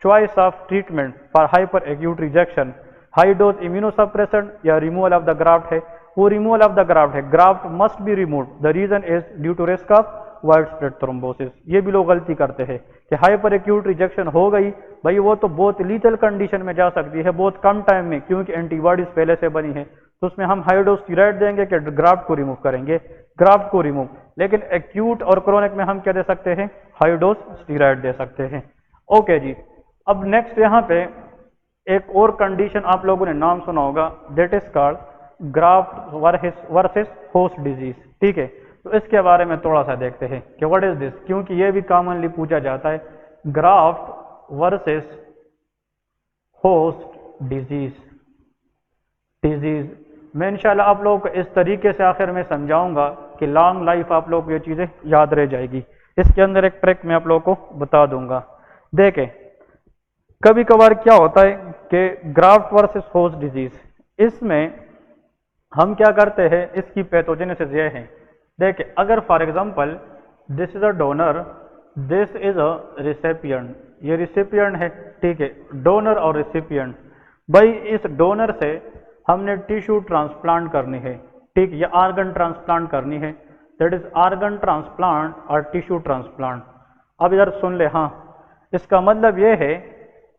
[SPEAKER 1] choice of treatment for hyper acute rejection, high dose immunosuppressant या रिमूवल ऑफ द ग्राफ्ट है, वो रिमूवल ऑफ द ग्राफ्ट है, graft must be removed, the reason is due to risk of wide spread thrombosis. ये भी लोग गलती करते हैं कि हाइपर एक्यूट रिजेक्शन हो गई भाई, वो तो बहुत लीथल कंडीशन में जा सकती है बहुत कम टाइम में, क्योंकि एंटीबॉडीज पहले से बनी है, तो उसमें हम हाई डोज स्टीरॉयड देंगे कि ग्राफ्ट को रिमूव करेंगे, ग्राफ्ट को रिमूव, लेकिन एक्यूट और क्रोनिक में हम क्या दे सकते हैं, हाई डोज स्टीरॉयड दे सकते हैं। ओके जी, अब नेक्स्ट यहाँ पे एक और कंडीशन आप लोगों ने नाम सुना होगा, that is called graft versus host disease. ठीक है, तो इसके बारे में थोड़ा सा देखते हैं कि व्हाट इज दिस, क्योंकि ये भी कॉमनली पूछा जाता है, ग्राफ्ट वर्सेस होस्ट डिजीज। मैं इंशाल्लाह आप लोगों को इस तरीके से आखिर में समझाऊंगा कि लॉन्ग लाइफ आप लोगों को ये चीज़ें याद रह जाएगी। इसके अंदर एक ट्रिक मैं आप लोगों को बता दूंगा। देखें, कभी कभार क्या होता है कि ग्राफ्ट वर्सेस होस्ट डिजीज, इसमें हम क्या करते हैं, इसकी पैथोजेनेसिस ये है। देखें, अगर for example this is a donor, this is a recipient, ये रिसिपिएंट है, ठीक है, डोनर और रिसिपिएंट। भाई इस डोनर से हमने टिश्यू ट्रांसप्लांट करनी है, ठीक, या आर्गन ट्रांसप्लांट करनी है, दैट इज आर्गन ट्रांसप्लांट और टिश्यू ट्रांसप्लांट। अब इधर सुन ले, हाँ, इसका मतलब ये है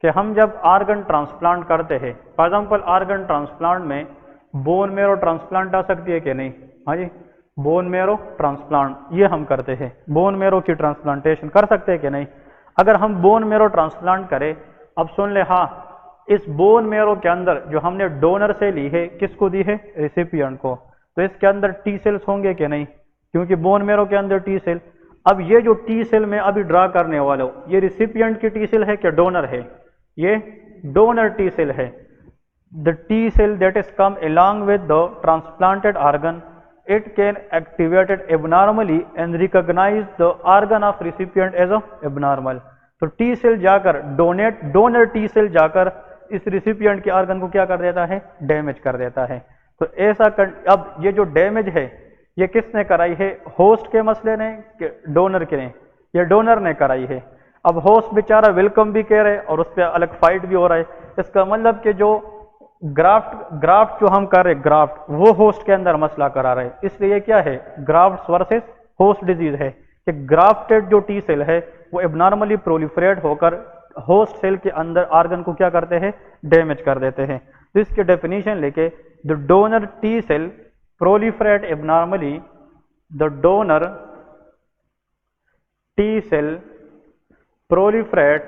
[SPEAKER 1] कि हम जब आर्गन ट्रांसप्लांट करते हैं, फॉर एग्जांपल आर्गन ट्रांसप्लांट में बोन मेरो ट्रांसप्लांट आ सकती है कि नहीं, हाँ जी, बोन मेरो ट्रांसप्लांट ये हम करते हैं, बोन मेरो की ट्रांसप्लांटेशन कर सकते हैं कि नहीं। अगर हम बोन मेरो ट्रांसप्लांट करें, अब सुन ले, हाँ, इस बोन मेरो के अंदर जो हमने डोनर से ली है, किसको दी है, रेसिपिएंट को, तो इसके अंदर टी सेल्स होंगे कि नहीं, क्योंकि बोन मेरो के अंदर टी सेल। अब ये जो टी सेल मैं अभी ड्रा करने वाला हूं, ये रिसिपिएंट की टी सेल है कि डोनर है, ये डोनर टी सेल है। The T cell that is come along with the transplanted organ, it can activate it abnormally and recognize the organ of recipient as a abnormal। तो टी सेल जाकर डोनर टी सेल जाकर इस रिसिपिएंट के ऑर्गन को क्या कर देता है, डैमेज कर देता है। तो ऐसा अब ये जो डैमेज है ये किसने कराई है, होस्ट के मसले ने कि डोनर के ने, ये डोनर ने कराई है। अब होस्ट बेचारा वेलकम भी कह रहे हैं और उस पर अलग फाइट भी हो रहा है। इसका मतलब कि जो ग्राफ्ट जो हम कर रहे, ग्राफ्ट वो होस्ट के अंदर मसला करा रहे, इसलिए ये क्या है, ग्राफ्ट वर्सेस होस्ट डिजीज है कि ग्राफ्टेड जो टी सेल है वो एबनॉर्मली प्रोलिफरेट होकर होस्ट सेल के अंदर ऑर्गन को क्या करते हैं, डैमेज कर देते हैं। तो इसके डेफिनेशन लेके, the donor T cell proliferate abnormally, the donor T cell proliferate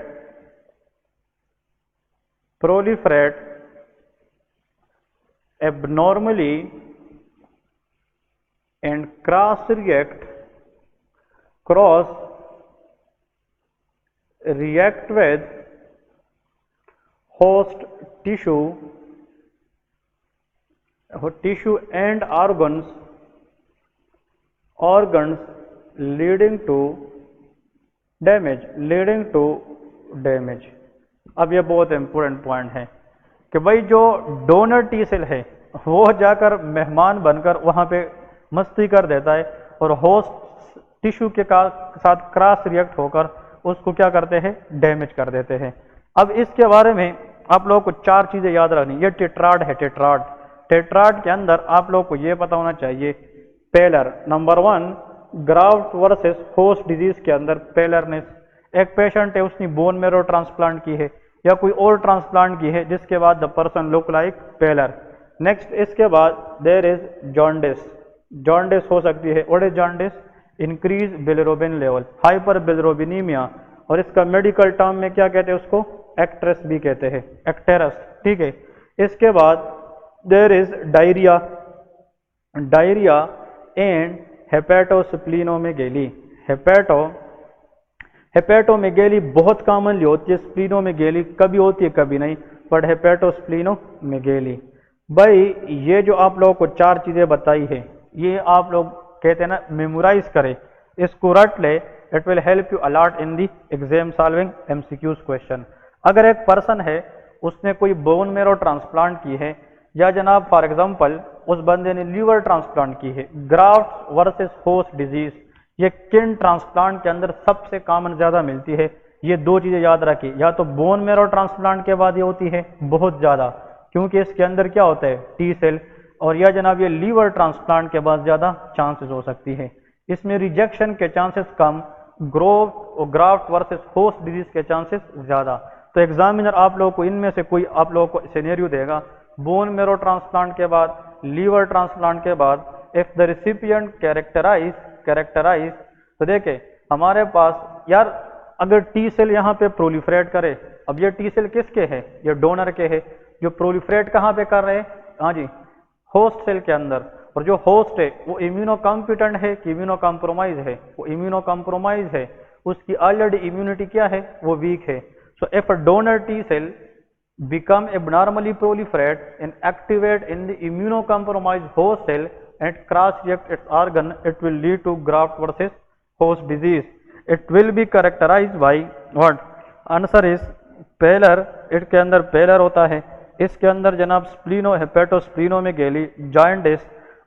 [SPEAKER 1] abnormally and cross react with host tissue and organs leading to damage। अब ये बहुत इंपॉर्टेंट पॉइंट है कि भाई जो डोनर टी सेल है वो जाकर मेहमान बनकर वहां पे मस्ती कर देता है और होस्ट टिश्यू के साथ क्रॉस रिएक्ट होकर उसको क्या करते हैं, डैमेज कर देते हैं। अब इसके बारे में आप लोगों को चार चीजें याद रखनी। ये टेट्राड है, टेट्राड के अंदर आप लोगों को ये पता होना चाहिए, pallor number 1, graft versus host disease के अंदर पेलरनेस। एक पेशेंट है, उसने बोन मेरो ट्रांसप्लांट की है या कोई और ट्रांसप्लांट की है जिसके बाद the person look like pallor. Next इसके बाद देयर इज जॉन्डिस हो सकती है। What is jaundice, increase bilirubin level, hyperbilirubinemia, और इसका मेडिकल टर्म में क्या कहते हैं, उसको एक्ट्रेस भी कहते हैं, एक्टेरस, ठीक है। इसके बाद देयर इज डायरिया एंड हेपेटोस्प्लीनोमेगेली। हेपेटोमेगेली बहुत कॉमनली होती है, स्प्लीनोमेगेली कभी होती है कभी नहीं, बट हेपेटोस्प्लीनोमेगेली। भाई ये जो आप लोगों को चार चीजें बताई है, ये आप लोग कहते हैं ना मेमोराइज करें, इसको रट ले, it will help you a lot in the exam solving MCQs question. अगर एक पर्सन है, उसने कोई बोन मेरो ट्रांसप्लांट की है, या जनाब फॉर एग्जांपल उस बंदे ने लीवर ट्रांसप्लांट की है, ग्राफ्ट वर्सेस होस्ट डिजीज, ये किन ट्रांसप्लांट के अंदर सबसे कॉमन ज्यादा मिलती है, ये दो चीजें याद रखिए। या तो बोन मेरो ट्रांसप्लांट के बाद ये होती है बहुत ज्यादा, क्योंकि इसके अंदर क्या होता है, टी सेल, और या जनाब ये लीवर ट्रांसप्लांट के बाद ज्यादा चांसेस हो सकती है। इसमें रिजेक्शन के चांसेस कम, ग्राफ्ट वर्सेस होस्ट डिजीज के चांसेस ज्यादा। तो एग्जामिनर आप लोगों को इनमें से कोई आप लोगों को सिनेरियो देगा, बोन मेरो ट्रांसप्लांट के बाद, लीवर ट्रांसप्लांट के बाद, if the recipient characterise characterise, तो देखे हमारे पास यार अगर टी सेल यहाँ पे प्रोलिफरेट करे, अब ये टी सेल किसके है, ये डोनर के है, जो प्रोलिफरेट कहाँ पे कर रहे हैं, हाँ जी होस्ट सेल के अंदर, और जो होस्ट है वो इम्यूनो कॉम्पिटेंट है कि इम्यूनो कॉम्प्रोमाइज है, वो इम्यूनो कॉम्प्रोमाइज है, उसकी ऑलरेडी इम्यूनिटी क्या है, वो वीक है। So if a donor T cell become abnormally proliferate and activate in the immunocompromised host cell and cross-react its organ, it will lead to graft versus host disease. It will be characterized by what? Answer is पेलर, इसके अंदर पेलर होता है, इसके अंदर जनाब स्प्लीनो हेपेटोस्प्लीनोमेगेली, जॉइंटिस,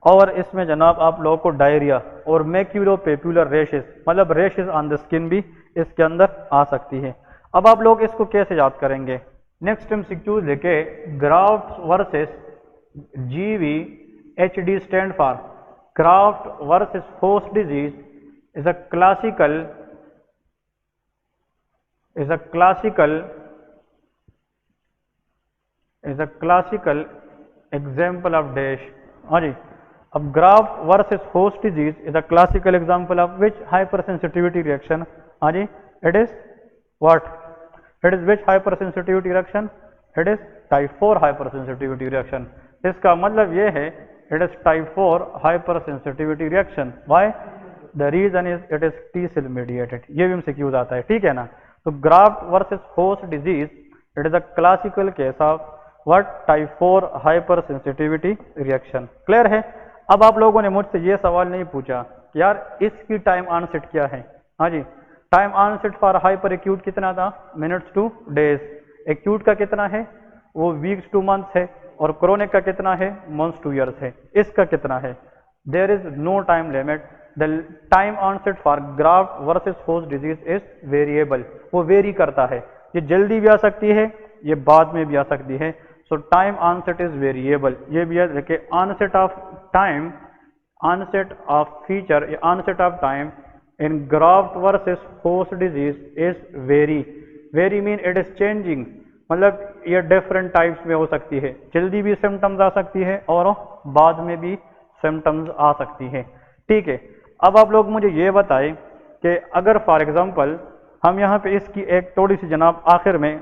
[SPEAKER 1] और इसमें जनाब आप लोगों को डायरिया और मैक्यूलोपेपुलर रेशेस, मतलब रेशेस ऑन द स्किन भी इसके अंदर आ सकती है। अब आप लोग इसको कैसे याद करेंगे, नेक्स्ट एमसीक्यूज लेके, graft versus GVHD stand for graft versus host disease is a classical example of dash. हाँ जी, अब graft versus host disease is a classical example of which hyper sensitivity reaction, हाँ जी it is what, it is which hyper sensitivity reaction, it is type 4 hyper sensitivity reaction. इसका मतलब ये है it is type 4 hyper sensitivity reaction. Why, the reason is it is T cell mediated, ये भी हमसे क्यूज आता है, ठीक है ना। तो graft versus host disease it is a classical case of what, type 4 hyper sensitivity reaction. Clear है। अब आप लोगों ने मुझसे ये सवाल नहीं पूछा कि यार इसकी टाइम ऑनसेट क्या है, हाँ जी time onset for hyper acute कितना था, मिनट्स टू डेज, एक्यूट का कितना है वो वीक्स टू मंथ्स है, और क्रोनिक का कितना है मंथ्स टू ईयर्स है, इसका कितना है, there is no time limit. The time onset for graft versus host disease is variable, वो वेरी करता है, ये जल्दी भी आ सकती है, ये बाद में भी आ सकती है। So time onset is variable, ये भी याद रखिए। Onset of time, onset of feature, onset of time in graft versus host disease is vary, vary mean it is changing, मतलब ये डिफरेंट टाइप्स में हो सकती है, जल्दी भी सिम्टम्स आ सकती है और बाद में भी सिम्टम्स आ सकती है, ठीक है। अब आप लोग मुझे ये बताएं कि अगर फॉर एग्जांपल हम यहाँ पे इसकी एक थोड़ी सी जनाब आखिर में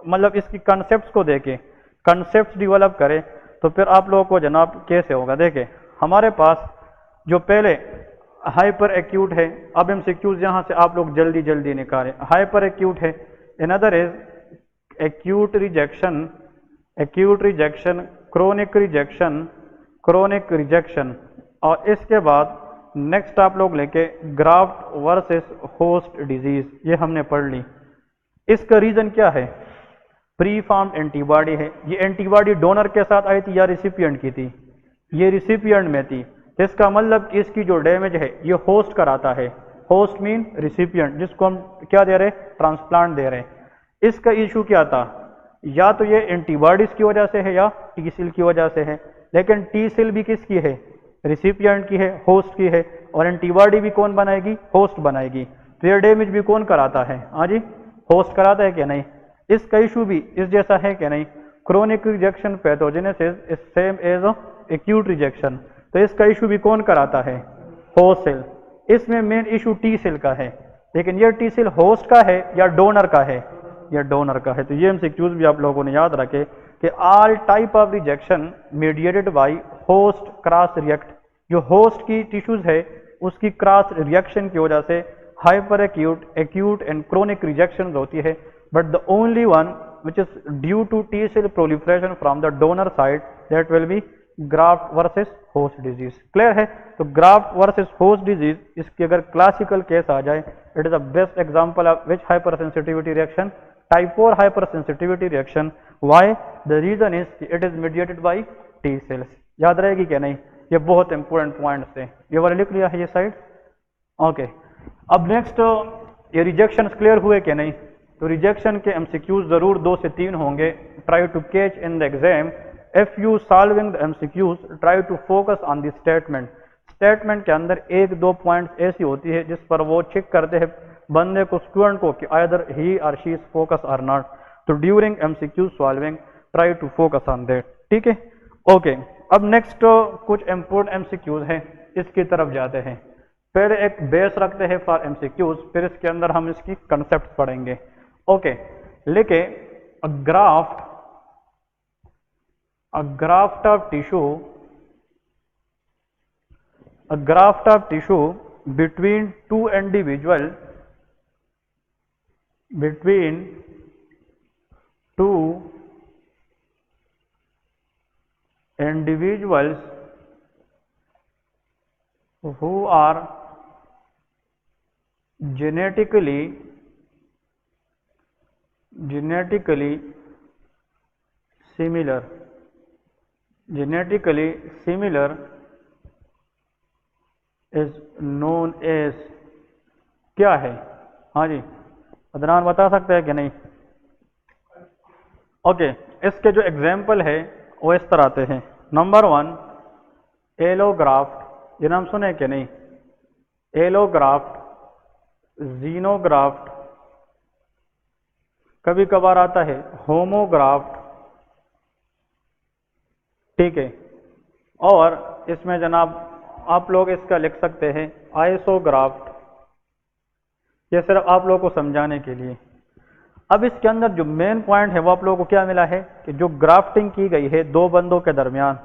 [SPEAKER 1] मतलब इसकी कंसेप्ट्स को देखें, कंसेप्ट्स डेवलप करें, तो फिर आप लोगों को जनाब कैसे होगा। देखें हमारे पास जो पहले हाइपर एक्यूट है, अब एमसीक्यूज यहाँ से आप लोग जल्दी जल्दी निकालें। हाइपर एक्यूट है, another is acute rejection, chronic rejection, chronic rejection, और इसके बाद नेक्स्ट आप लोग लेके ग्राफ्ट वर्सेस होस्ट डिजीज, ये हमने पढ़ ली। इसका रीजन क्या है, प्री फॉर्म्ड एंटीबॉडी है। ये एंटीबॉडी डोनर के साथ आई थी या रिसिपिएंट की थी, ये रिसिपिएंट में थी, तो इसका मतलब कि इसकी जो डैमेज है ये होस्ट कराता है, होस्ट मीन रिसिपिएंट, जिसको हम क्या दे रहे हैं, ट्रांसप्लांट दे रहे हैं। इसका इशू क्या था, या तो ये एंटीबॉडीज की वजह से है या टी सेल की वजह से है, लेकिन टी सेल भी किसकी है, रिसिपिएंट की है, होस्ट की है, और एंटीबॉडी भी कौन बनाएगी, होस्ट बनाएगी। तो ये डैमेज भी कौन कराता है, हाँ जी होस्ट कराता है क्या नहीं। इसका इशू भी इस जैसा है क्या नहीं, chronic rejection pathogenesis is same as acute rejection, तो इसका इशू भी कौन कराता है, होस्ट सेल। इसमें मेन इशू टी सेल का है, लेकिन ये टी सेल होस्ट का है या डोनर का है, या डोनर का है। तो ये एमसीक्यूज भी आप लोगों ने याद रखे कि all type of rejection mediated by host cross react, जो होस्ट की टिश्यूज है उसकी क्रॉस रिएक्शन की वजह से hyper acute, acute and chronic rejection होती है। But the only one which is due to T cell proliferation from the donor side, that will be graft versus host disease. Clear है। तो ग्राफ्ट वर्सेस होस्ट डिजीज, इसकी अगर क्लासिकल केस आ जाए, it is the best example of which hyper sensitivity reaction, type 4 hyper sensitivity reaction. Why, the reason is it is mediated by T cells. याद रहेगी क्या नहीं, ये बहुत इंपॉर्टेंट पॉइंट्स है, ये वाला लिख लिया है ये साइड, ओके। अब नेक्स्ट, ये रिजेक्शन क्लियर हुए क्या नहीं, तो रिजेक्शन के एमसीक्यूज जरूर 2 से 3 होंगे। Try to catch in the exam, if you solving the MCQs try to focus on the statement. Statement के अंदर 1-2 पॉइंट्स ऐसी होती है जिस पर वो चेक करते हैं बंदे को, स्टूडेंट को, कि आइदर ही और शी इज फोकस और नॉट। तो during MCQ solving try to focus on that, ठीक है, ओके। अब नेक्स्ट कुछ इंपोर्टेंट एमसीक्यूज हैं। इसकी तरफ जाते हैं। पहले एक बेस रखते हैं फॉर एमसीक्यूज, फिर इसके अंदर हम इसकी कंसेप्ट पढ़ेंगे। ओके, लिखे अ graft of tissue between two individuals who are genetically similar is known as, क्या है? हाँ जी, अदनान बता सकते हैं कि नहीं? ओके, इसके जो एग्जाम्पल है वो इस तरह आते हैं। नंबर 1 एलोग्राफ्ट, ये नाम सुने कि नहीं? एलोग्राफ्ट, जीनोग्राफ्ट, कभी कभार आता है होमोग्राफ्ट, ठीक है। और इसमें जनाब आप लोग इसका लिख सकते हैं आइसोग्राफ्ट, ये सिर्फ आप लोगों को समझाने के लिए। अब इसके अंदर जो मेन पॉइंट है वो आप लोगों को क्या मिला है कि जो ग्राफ्टिंग की गई है दो बंदों के दरमियान,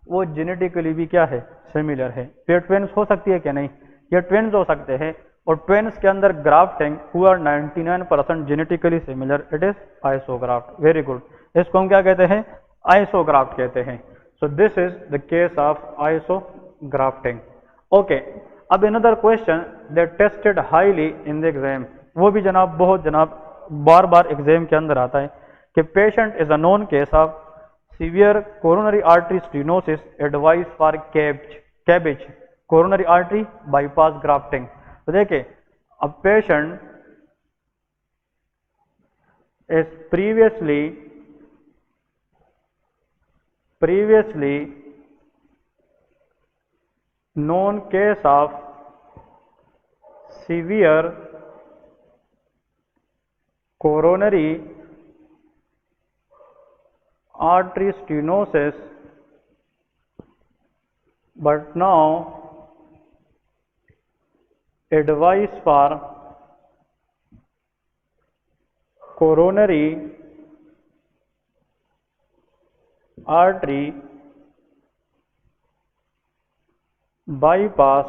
[SPEAKER 1] वो जेनेटिकली भी क्या है? सिमिलर है। ये ट्विन्स हो सकती है कि नहीं? ये ट्विन्स हो सकते हैं, और ट्विन्स के अंदर ग्राफ्टिंग हुआ 99% genetically similar, it is isograft. Very good, इसको हम क्या कहते हैं? आइसोग्राफ्ट कहते हैं। So this is the case of isografting. Okay, अब another question that tested highly in the exam, वो भी जनाब बहुत बार बार एग्जाम के अंदर आता है कि patient is a known case of severe coronary artery stenosis, advice for cabbage coronary artery bypass grafting. तो देखिए, a patient is previously known case of severe coronary artery stenosis, but now advice for coronary artery bypass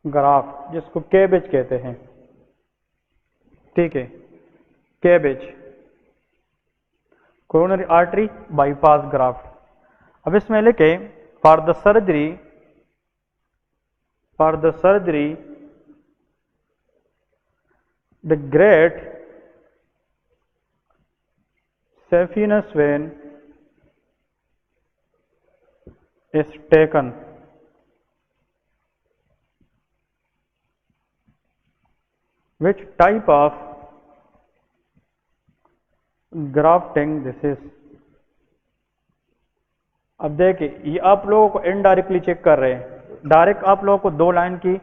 [SPEAKER 1] graft, जिसको कैबेज कहते हैं, ठीक है, cabbage coronary artery bypass graft. अब इसमें लिखे for the surgery the great saphenous vein is taken, which type of grafting this is? अब देखिए, ये आप लोगों को इनडायरेक्टली चेक कर रहे हैं, डायरेक्ट आप लोगों को दो लाइन की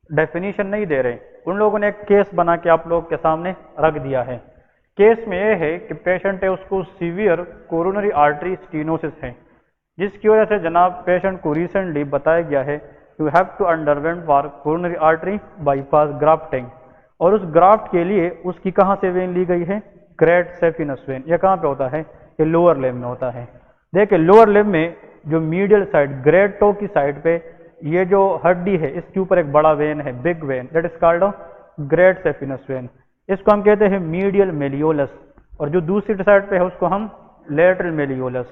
[SPEAKER 1] डेफिनेशन नहीं दे रहे, उन लोगों ने एक केस बना के आप लोगों के सामने रख दिया है। केस में यह है कि पेशेंट है, उसको सीवियर कोरोनरी आर्टरी स्टेनोसिस है, जिसकी वजह से जनाब पेशेंट को रिसेंटली बताया गया है you have to underwent for coronary artery bypass grafting. और उस ग्राफ्ट के लिए उसकी कहाँ से वेन ली गई है? Great saphenous vein. यह कहाँ पे होता है? ये लोअर लिम्ब में होता है। देखिए, लोअर लिम्ब में जो मीडियल साइड ग्रेट टो की साइड पे ये जो हड्डी है, इसके ऊपर एक बड़ा वेन है, big vein, that is called great saphenous vein. इसको हम कहते हैं मीडियल मेलियोलस, और जो दूसरी साइड पे है उसको हम लेटरल मेलियोलस।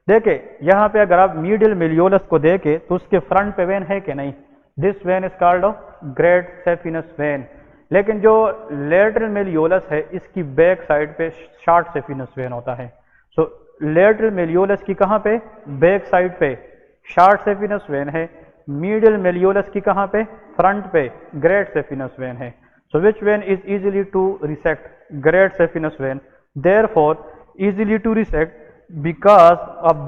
[SPEAKER 1] देखिए, यहाँ पे अगर आप मीडियल मेलियोलस को देखें तो उसके फ्रंट पे वेन है कि नहीं? This vein is called great saphenous vein. लेकिन जो लेटरल मेलियोलस है, इसकी बैक साइड पे शॉर्ट सेफिनस वेन होता है। सो लेटरल मेलियोलस की कहाँ पे? बैक साइड पे शॉर्ट सेफिनस वेन है। मीडियल मेलियोलस की कहाँ पे? फ्रंट पे ग्रेट सेफिनस वेन है। So which vein is easily to resect? Great saphenous vein. Therefore, easily to resect because of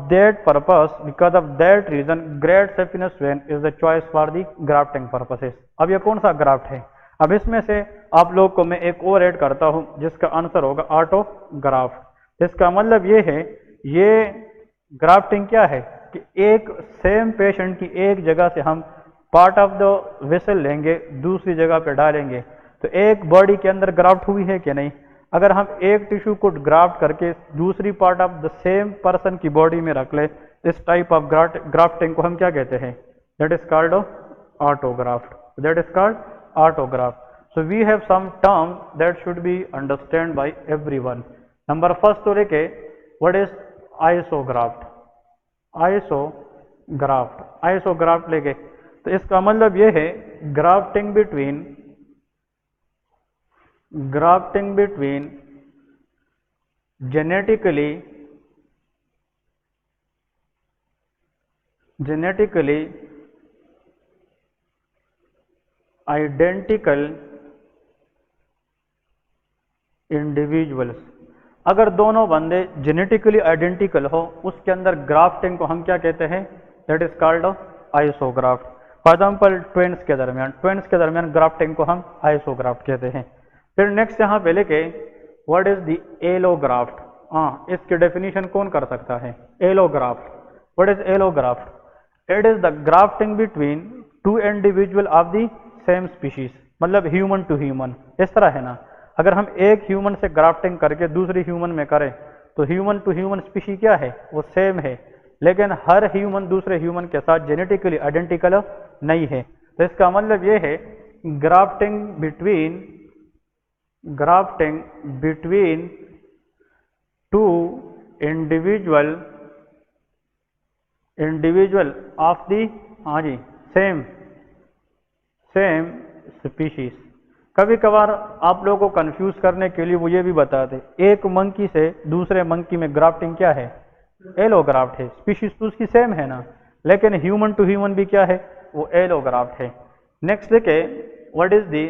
[SPEAKER 1] that reason, great saphenous vein is the choice for the grafting purposes. अब ये कौन सा ग्राफ्ट है? अब इसमें से आप लोग को मैं एक और ऐड करता हूं, जिसका आंसर होगा ऑटोग्राफ्ट। इसका मतलब ये है, ये ग्राफ्टिंग क्या है? कि एक सेम पेशेंट की एक जगह से हम पार्ट ऑफ द वेसल लेंगे, दूसरी जगह पे डालेंगे, तो एक बॉडी के अंदर ग्राफ्ट हुई है कि नहीं? अगर हम एक टिश्यू को ग्राफ्ट करके दूसरी part of the same person की बॉडी में रख ले, इस टाइप ऑफ ग्राफ्टिंग को हम क्या कहते हैं? That is called autographed. That is called autographed. So we have some terms that should be understood by everyone. Number first तो लेके what is isograft? आइसोग्राफ्ट लेके तो इसका मतलब ये है grafting between genetically identical individuals. अगर दोनों बंदे जेनेटिकली आइडेंटिकल हो, उसके अंदर ग्राफ्टिंग को हम क्या कहते हैं? That is called isograft. For example twins के दरमियान ग्राफ्टिंग को हम आइसोग्राफ्ट कहते हैं। फिर नेक्स्ट यहाँ पे लेके व्हाट इज द एलोग्राफ्ट। हाँ, इसकी डेफिनेशन कौन कर सकता है? Allograft. What is allograft? It is the grafting between two individual of the same species, मतलब ह्यूमन टू ह्यूमन। इस तरह है ना, अगर हम एक ह्यूमन से ग्राफ्टिंग करके दूसरी ह्यूमन में करें तो ह्यूमन टू ह्यूमन स्पीशी क्या है? वो सेम है, लेकिन हर ह्यूमन दूसरे ह्यूमन के साथ जेनेटिकली आइडेंटिकल नहीं है। तो इसका मतलब ये है grafting between two individual of the, हाँ जी, सेम स्पीशीज। कभी कभार आप लोगों को कंफ्यूज करने के लिए वो ये भी बताते, एक मंकी से दूसरे मंकी में ग्राफ्टिंग क्या है? एलोग्राफ्ट है। स्पीशीज तो उसकी सेम है ना, लेकिन ह्यूमन टू ह्यूमन भी क्या है? वो एलोग्राफ्ट है। नेक्स्ट देखे व्हाट इज दी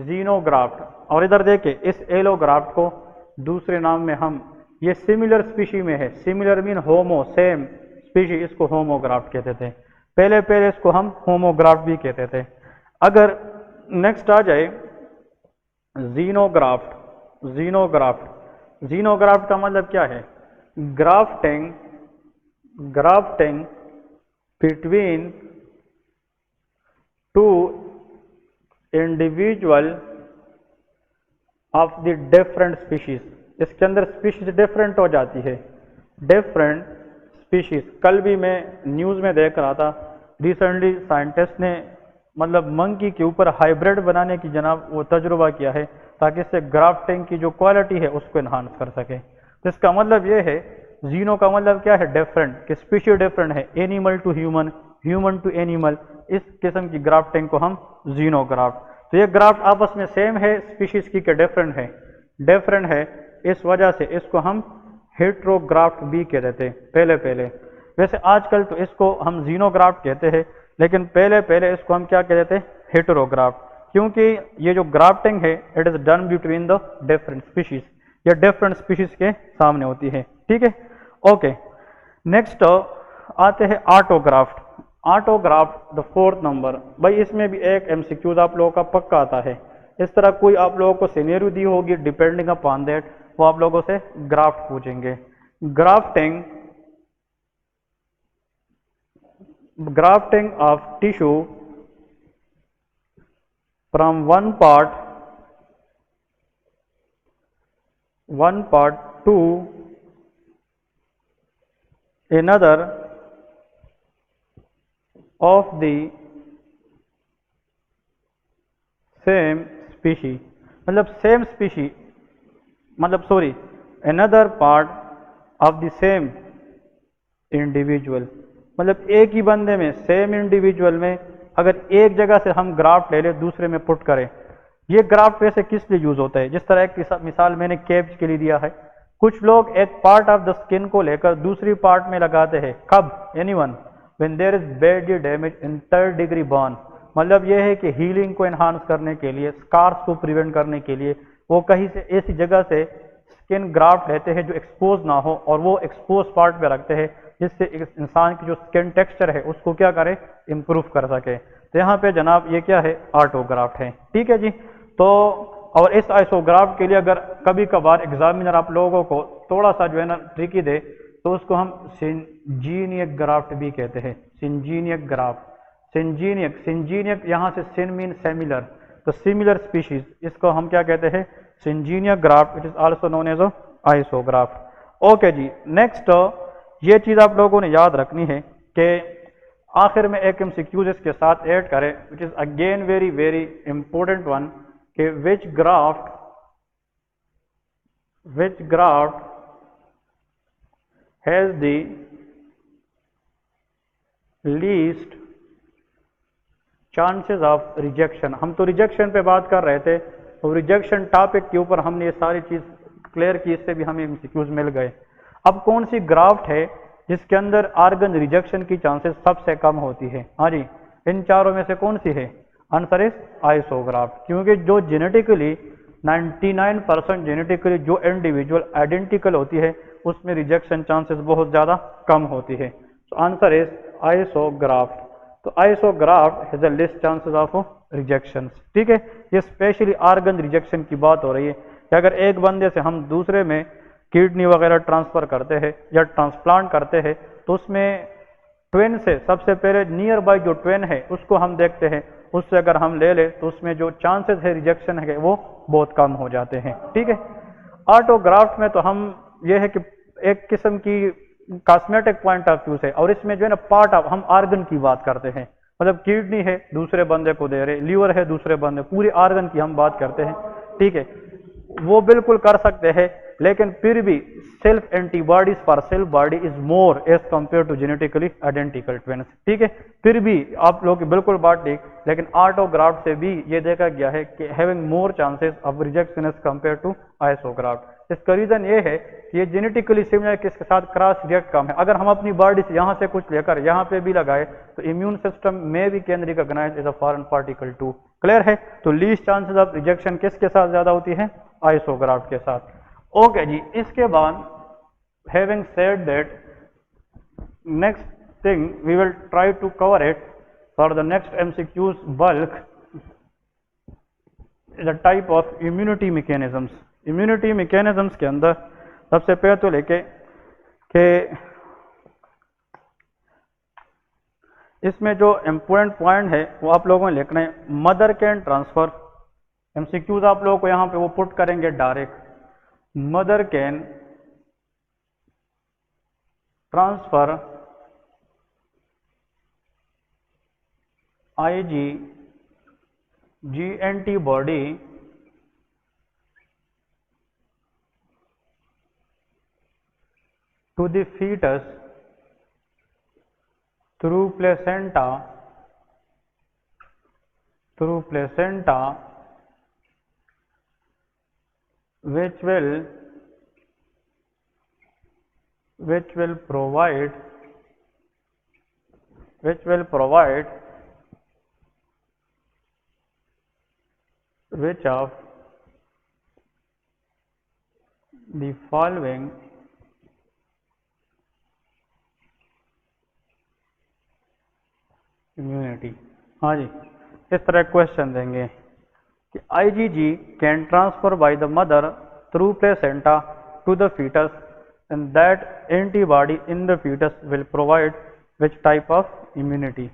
[SPEAKER 1] जीनोग्राफ्ट। और इधर देखे इस एलोग्राफ्ट को दूसरे नाम में हम, ये सिमिलर स्पीशी में है, सिमिलर मीन होमो, सेम स्पीशी, इसको होमोग्राफ्ट कहते थे। पहले इसको हम होमोग्राफ्ट भी कहते थे। अगर नेक्स्ट आ जाए जीनोग्राफ्ट का मतलब क्या है? Grafting between two individual of the different species. इसके अंदर स्पीशीज डिफरेंट हो जाती है, डिफरेंट स्पीशीज। कल भी मैं न्यूज़ में देख रहा था, रिसेंटली साइंटिस्ट ने मतलब मंकी के ऊपर हाइब्रिड बनाने की जनाब वो तजुर्बा किया है, ताकि इससे ग्राफ्टिंग की जो क्वालिटी है उसको इन्हांस कर सके। तो इसका मतलब ये है, जीनो का मतलब क्या है? डिफरेंट, कि स्पीशी डिफरेंट है, animal to human, human to animal. इस किस्म की ग्राफ्टिंग को हम जीनोग्राफ्ट। तो ये ग्राफ्ट आपस में सेम है, स्पीशीज की के डिफरेंट है, इस वजह से इसको हम हेट्रोग्राफ्ट भी कहते थे पहले। वैसे आजकल तो इसको हम जीनोग्राफ्ट कहते हैं, लेकिन पहले इसको हम क्या कहते थे? हेटेरोग्राफ्ट। क्योंकि ये जो ग्राफ्टिंग है it is done between the different species, ये डिफरेंट स्पीशीज के सामने होती है। ठीक है, ओके। नेक्स्ट आते हैं ऑटोग्राफ्ट द फोर्थ नंबर। भाई इसमें भी एक एमसीक्यूज आप लोगों का पक्का आता है। इस तरह कोई आप लोगों को सिनेरियो दी होगी, डिपेंडिंग अपॉन दैट वो आप लोगों से ग्राफ्ट पूछेंगे। Grafting of tissue from one part to another of the same species, मतलब सेम स्पीशी, मतलब sorry, another part of the same individual, मतलब एक ही बंदे में, सेम इंडिविजुअल में अगर एक जगह से हम ग्राफ्ट ले ले दूसरे में पुट करें। ये ग्राफ्ट वैसे किस लिए यूज होता है? जिस तरह एक मिसाल मैंने केब्स के लिए दिया है, कुछ लोग एक पार्ट ऑफ द स्किन को लेकर दूसरी पार्ट में लगाते हैं। कब? Anyone when there is badly damage in 3rd degree burn. मतलब यह है कि हीलिंग को एनहांस करने के लिए, स्कार्स को प्रिवेंट करने के लिए वो कहीं से ऐसी जगह से स्किन ग्राफ्ट लेते हैं जो एक्सपोज ना हो, और वो एक्सपोज पार्ट पे रखते हैं, जिससे इंसान की जो स्किन टेक्सचर है उसको क्या करे? इम्प्रूव कर सके। तो यहाँ पे जनाब ये क्या है? ऑटोग्राफ्ट है। ठीक है जी। तो और इस आइसोग्राफ्ट के लिए अगर कभी कभार एग्जामिनर आप लोगों को थोड़ा सा जो है ना ट्रिकी दे, तो उसको हम सिंजीनियक ग्राफ्ट भी कहते हैं, सिंजीनियक ग्राफ्ट। सिंजीनियक यहाँ से सिन मीन सिमिलर, तो सिमिलर स्पीशीज, इसको हम क्या कहते हैं, syngeneic graft, it is also known as isograft. Okay जी, नेक्स्ट ये चीज आप लोगों ने याद रखनी है कि आखिर में एक एमसीक्यूज इसके साथ ऐड करें, which is again very very important one, कि which graft has the least chances of rejection. हम तो रिजेक्शन पे बात कर रहे थे, और रिजेक्शन टॉपिक के ऊपर हमने ये सारी चीज क्लियर की, इससे भी हमें एमसीक्यूज मिल गए। अब कौन सी ग्राफ्ट है जिसके अंदर आर्गन रिजेक्शन की चांसेस सबसे कम होती है? हाँ जी, इन चारों में से कौन सी है? आंसर इज आइसोग्राफ्ट, क्योंकि जो जेनेटिकली 99% जेनेटिकली जो इंडिविजुअल आइडेंटिकल होती है उसमें रिजेक्शन चांसेस बहुत ज़्यादा कम होती है। तो आंसर इज आइसोग्राफ्ट। तो isograft has a less chances of rejection. ठीक है, ये स्पेशली आर्गन रिजेक्शन की बात हो रही है कि अगर एक बंदे से हम दूसरे में किडनी वगैरह ट्रांसफर करते हैं या ट्रांसप्लांट करते हैं, तो उसमें ट्विन से सबसे पहले नियर बाय जो ट्विन है उसको हम देखते हैं, उससे अगर हम ले ले तो उसमें जो चांसेस है रिजेक्शन है वो बहुत कम हो जाते हैं। ठीक है, ऑटोग्राफ्ट में तो हम ये है कि एक किस्म की कॉस्मेटिक पॉइंट ऑफ व्यू से, और इसमें जो है ना पार्ट ऑफ हम आर्गन की बात करते हैं, मतलब किडनी है दूसरे बंदे को दे रहे, लीवर है दूसरे बंदे, पूरे आर्गन की हम बात करते हैं। ठीक है, वो बिल्कुल कर सकते हैं, लेकिन फिर भी self antibodies for self body is more as compare to genetically identical twins. ठीक है, फिर भी आप लोग की बिल्कुल बात ठीक, लेकिन ऑटोग्राफ्ट से भी ये देखा गया है कि having more chances of rejection as compare to isograft. इसका रीजन ये है कि ये जेनेटिकली सिमिलर किसके साथ क्रॉस रिएक्ट कम है। अगर हम अपनी बॉडी से यहाँ से कुछ लेकर यहाँ पे भी लगाए तो इम्यून सिस्टम में भी can recognise as a foreign particle too. Clear है? तो लीस्ट चांसेस ऑफ रिजेक्शन किसके साथ ज्यादा होती है? आइसोग्राफ्ट के साथ। ओके जी, इसके बाद having said that, next thing we will try to cover it for the next MCQs bulk, the type of immunity mechanisms. Immunity mechanisms के अंदर सबसे पहले तो लेके कि इसमें जो इम्पोर्टेंट पॉइंट है वो आप लोगों ने लिखना है। मदर कैन ट्रांसफर, एमसीक्यूज आप लोगों को यहाँ पे वो पुट करेंगे direct. Mother can transfer IgG antibody to the fetus through placenta which will provide which of the following immunity. हाँ जी, इस तरह क्वेश्चन देंगे कि IgG can transfer by the mother through placenta to the foetus and that antibody in the foetus will provide which type of immunity.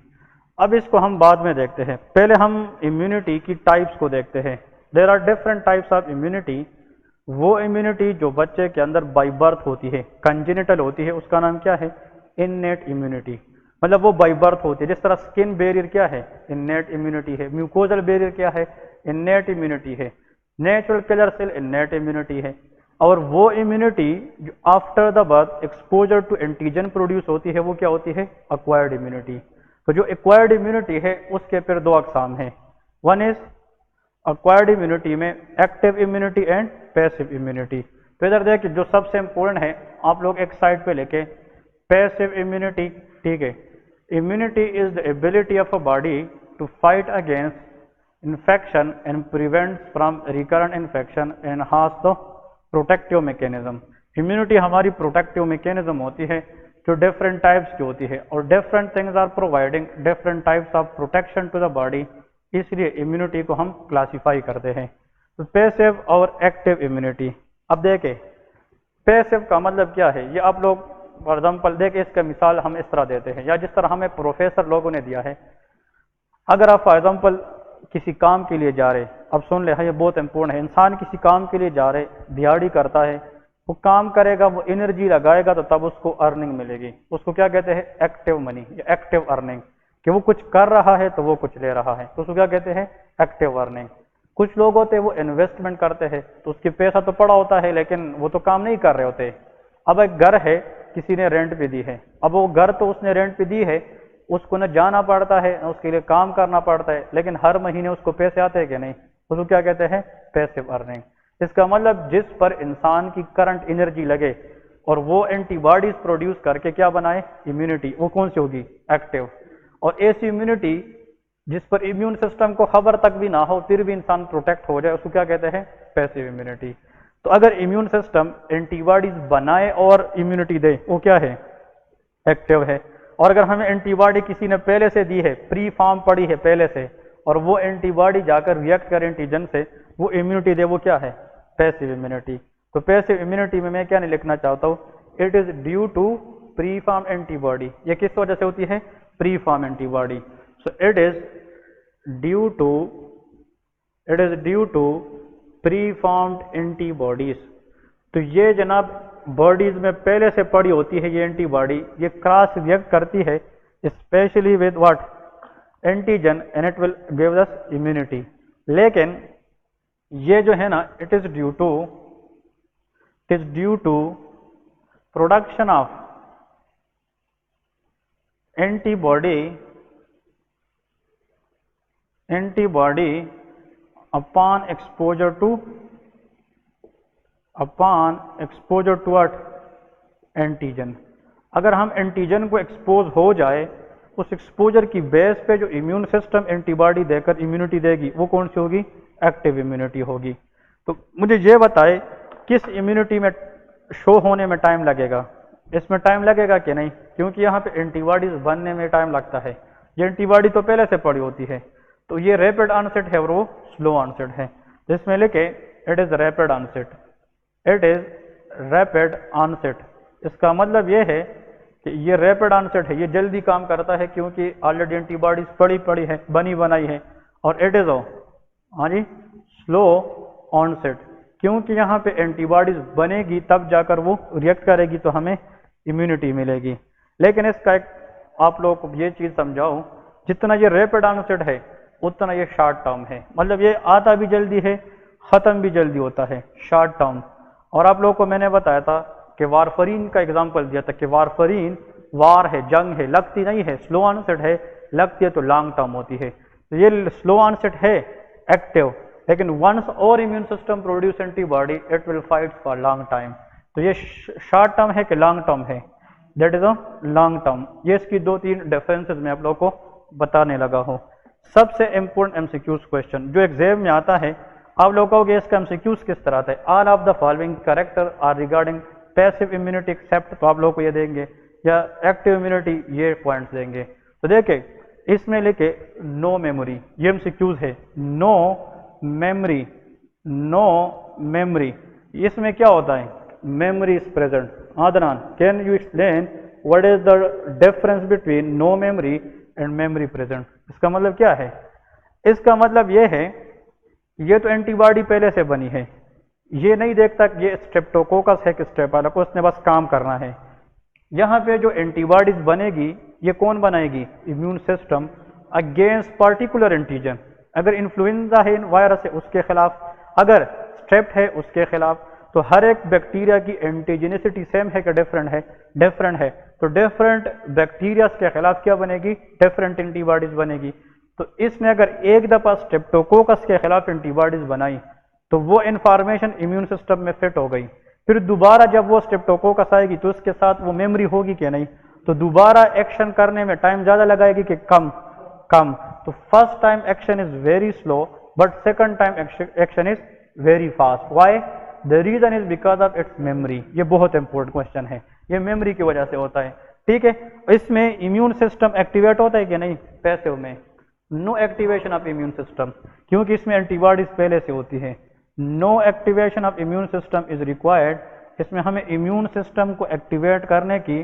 [SPEAKER 1] अब इसको हम बाद में देखते हैं, पहले हम इम्यूनिटी की टाइप्स को देखते हैं। There are different types of immunity. वो इम्यूनिटी जो बच्चे के अंदर बाई बर्थ होती है, कंजेनिटल होती है, उसका नाम क्या है? इननेट इम्यूनिटी, मतलब वो बाई बर्थ होती है। जिस तरह स्किन बैरियर क्या है? इननेट इम्यूनिटी है। म्यूकोजल बैरियर क्या है? इननेट इम्यूनिटी है। Natural killer cell innate immunity है। और वो इम्यूनिटी जो after the birth exposure to antigen produce होती है वो क्या होती है? Acquired immunity. तो जो एक्वायर्ड इम्यूनिटी है उसके फिर दो अकसाम है। वन इज एक्वायर्ड इम्यूनिटी में active immunity and passive immunity. तो इधर देखिए जो सबसे इंपॉर्टेंट है आप लोग एक साइड पे लेके, पैसिव इम्यूनिटी। ठीक है, immunity is the ability of a body to fight against infection and prevents from recurrent infection and has the protective mechanism। immunity हमारी protective mechanism होती है जो different types की होती है, और different things are providing different types of protection to the body, इसलिए immunity को हम classify करते हैं। तो passive और active immunity। अब देखें पैसिव का मतलब क्या है, ये आप लोग फॉर एग्जाम्पल देखिए, इसका मिसाल हम इस तरह देते हैं, या जिस तरह हमें प्रोफेसर लोगों ने दिया है। अगर आप फॉर एग्जाम्पल किसी काम के लिए जा रहे, अब सुन ले, हाँ ये बहुत इंपॉर्टेंट है, इंसान किसी काम के लिए जा रहे, दिहाड़ी करता है, वो काम करेगा, वो एनर्जी लगाएगा, तो तब उसको अर्निंग मिलेगी। उसको क्या कहते हैं? एक्टिव मनी या एक्टिव अर्निंग, कि वो कुछ कर रहा है तो वो कुछ ले रहा है, तो उसको क्या कहते हैं? Active earning. कुछ लोग होते हैं वो इन्वेस्टमेंट करते हैं, तो उसके पैसा तो पड़ा होता है लेकिन वो तो काम नहीं कर रहे होते। अब एक घर है, किसी ने रेंट पे दी है, अब वो घर तो उसने रेंट पे दी है, उसको न जाना पड़ता है, न उसके लिए काम करना पड़ता है, लेकिन हर महीने उसको पैसे आते हैं कि नहीं? उसको क्या कहते हैं? Passive earning. इसका मतलब जिस पर इंसान की करंट एनर्जी लगे और वो एंटीबॉडीज प्रोड्यूस करके क्या बनाए? इम्यूनिटी। वो कौन सी होगी? एक्टिव। और ऐसी इम्यूनिटी जिस पर इम्यून सिस्टम को खबर तक भी ना हो फिर भी इंसान प्रोटेक्ट हो जाए, उसको क्या कहते हैं? Passive immunity. तो अगर इम्यून सिस्टम एंटीबॉडीज बनाए और इम्यूनिटी दे, वो क्या है? एक्टिव है। और अगर हमें एंटीबॉडी किसी ने पहले से दी है, प्री फॉर्म पड़ी है पहले से, और वो एंटीबॉडी जाकर रिएक्ट करे एंटीजन से, वो इम्यूनिटी दे, वो क्या है? Passive immunity. तो पैसिव इम्यूनिटी में मैं क्या नहीं लिखना चाहता हूँ? It is due to pre form antibody. ये किस वजह से होती है? Pre form antibody. So it is due to pre formed antibodies. तो ये जनाब बॉडीज में पहले से पड़ी होती है ये एंटीबॉडी, ये क्रॉस रिएक्ट करती है specially with what? Antigen, and it will give us immunity. लेकिन ये जो है ना, it is due to production of antibody upon exposure to what? Antigen. अगर हम एंटीजन को एक्सपोज हो जाए, उस एक्सपोजर की बेस पे जो इम्यून सिस्टम एंटीबॉडी देकर इम्यूनिटी देगी, वो कौन सी होगी? एक्टिव इम्यूनिटी होगी। तो मुझे ये बताए किस इम्यूनिटी में शो होने में टाइम लगेगा? इसमें टाइम लगेगा कि नहीं? क्योंकि यहाँ पे एंटीबॉडीज बनने में टाइम लगता है, ये एंटीबॉडी तो पहले से पड़ी होती है। तो ये रैपिड ऑनसेट है और वो स्लो ऑनसेट है। जिसमें लिखे इट इज रैपिड ऑनसेट। इसका मतलब ये है कि ये रैपिड ऑनसेट है, ये जल्दी काम करता है क्योंकि ऑलरेडी एंटीबॉडीज पड़ी है, बनी बनाई है। और इट इज हाँ जी स्लो ऑनसेट, क्योंकि यहाँ पे एंटीबॉडीज बनेगी तब जाकर वो रिएक्ट करेगी तो हमें इम्यूनिटी मिलेगी। लेकिन इसका एक आप लोगों को ये चीज समझाऊं, जितना ये रैपिड ऑनसेट है उतना ये शॉर्ट टर्म है। मतलब ये आता भी जल्दी है, खत्म भी जल्दी होता है, शॉर्ट टर्म। और आप लोगों को मैंने बताया था कि वारफरीन का एग्जांपल दिया था कि वारफरीन वार है, जंग है, लगती नहीं है, स्लो ऑनसेट है, लगती है तो लॉन्ग टर्म होती है। तो ये स्लो ऑनसेट है, एक्टिव, लेकिन वंस और immune system produce antibody it will fight for long time. तो ये शॉर्ट टर्म है कि लॉन्ग टर्म है? That is a long term. ये इसकी 2-3 डिफरेंसेस मैं आप लोगों को बताने लगा हूँ। सबसे इंपॉर्टेंट एमसीक्यूज क्वेश्चन जो एग्जाम में आता है, आप लोग कहोगे इसका एमसीक्यूज किस तरह था? All of the following character are regarding passive immunity except, तो आप लोग को ये देंगे, या एक्टिव इम्यूनिटी, ये पॉइंट्स देंगे। तो देखिए इसमें लिखे नो मेमोरी, ये एमसीक्यूज है। नो मेमोरी, इसमें क्या होता है? Memory is present. Adnan, can you explain what is the difference between no memory and memory present? इसका मतलब क्या है? इसका मतलब ये है, ये तो एंटीबॉडी पहले से बनी है, ये नहीं देखता कि ये स्ट्रेप्टोकोकस है कि स्ट्रेप्टोकोकस, उसने बस काम करना है। यहाँ पे जो एंटीबॉडीज बनेगी ये कौन बनाएगी? Immune system against particular antigen. अगर इन्फ्लुएंजा है, वायरस है, उसके खिलाफ, अगर स्ट्रेप्ट है उसके खिलाफ। तो हर एक बैक्टीरिया की एंटीजेनिसिटी सेम है कि डिफरेंट है? डिफरेंट है। तो डिफरेंट बैक्टीरिया के खिलाफ क्या बनेगी? डिफरेंट एंटीबॉडीज बनेगी। तो इसने अगर एक दफा स्ट्रेप्टोकोकस के खिलाफ एंटीबॉडीज बनाई तो वो इंफॉर्मेशन इम्यून सिस्टम में फिट हो गई, फिर दोबारा जब वो स्ट्रेप्टोकोकस आएगी तो उसके साथ वो मेमोरी होगी कि नहीं? तो दोबारा एक्शन करने में टाइम ज्यादा लगाएगी कि कम? तो first time action is very slow but second time action is very fast. Why? The reason is because of its memory. ये बहुत इंपॉर्टेंट क्वेश्चन है, ये मेमोरी की वजह से होता है। ठीक है, इसमें इम्यून सिस्टम एक्टिवेट होता है कि नहीं? पैसिव में no activation of immune system, क्योंकि इसमें एंटीबॉडीज पहले से होती है। No activation of immune system is required इसमें हमें इम्यून सिस्टम को एक्टिवेट करने की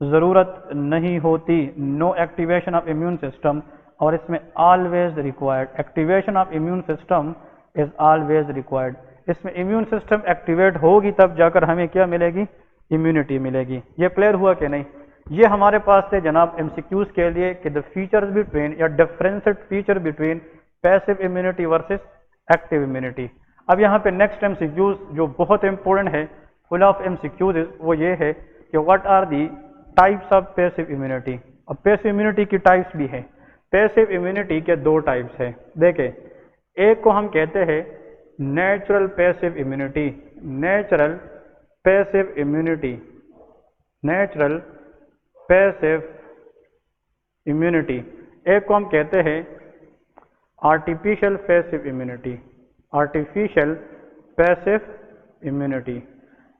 [SPEAKER 1] ज़रूरत नहीं होती, no activation of immune system, और इसमें always required, activation of immune system is always required. इसमें इम्यून सिस्टम एक्टिवेट होगी तब जाकर हमें क्या मिलेगी, इम्यूनिटी मिलेगी। ये क्लियर हुआ कि नहीं? ये हमारे पास थे जनाब एमसीक्यूज के लिए कि द फीचर्स बिटवीन या differentiate feature between passive immunity versus active immunity. अब यहाँ पे नेक्स्ट एमसीक्यूज जो बहुत इंपॉर्टेंट है, फुल ऑफ एमसीक्यूज, वो ये है कि what are the types of passive immunity. अब पैसिव इम्यूनिटी की टाइप्स भी है। पैसिव इम्यूनिटी के दो टाइप्स है। देखें, एक को हम कहते हैं natural passive immunity, natural passive immunity, natural passive immunity. एक को हम कहते हैं artificial passive immunity, artificial passive immunity,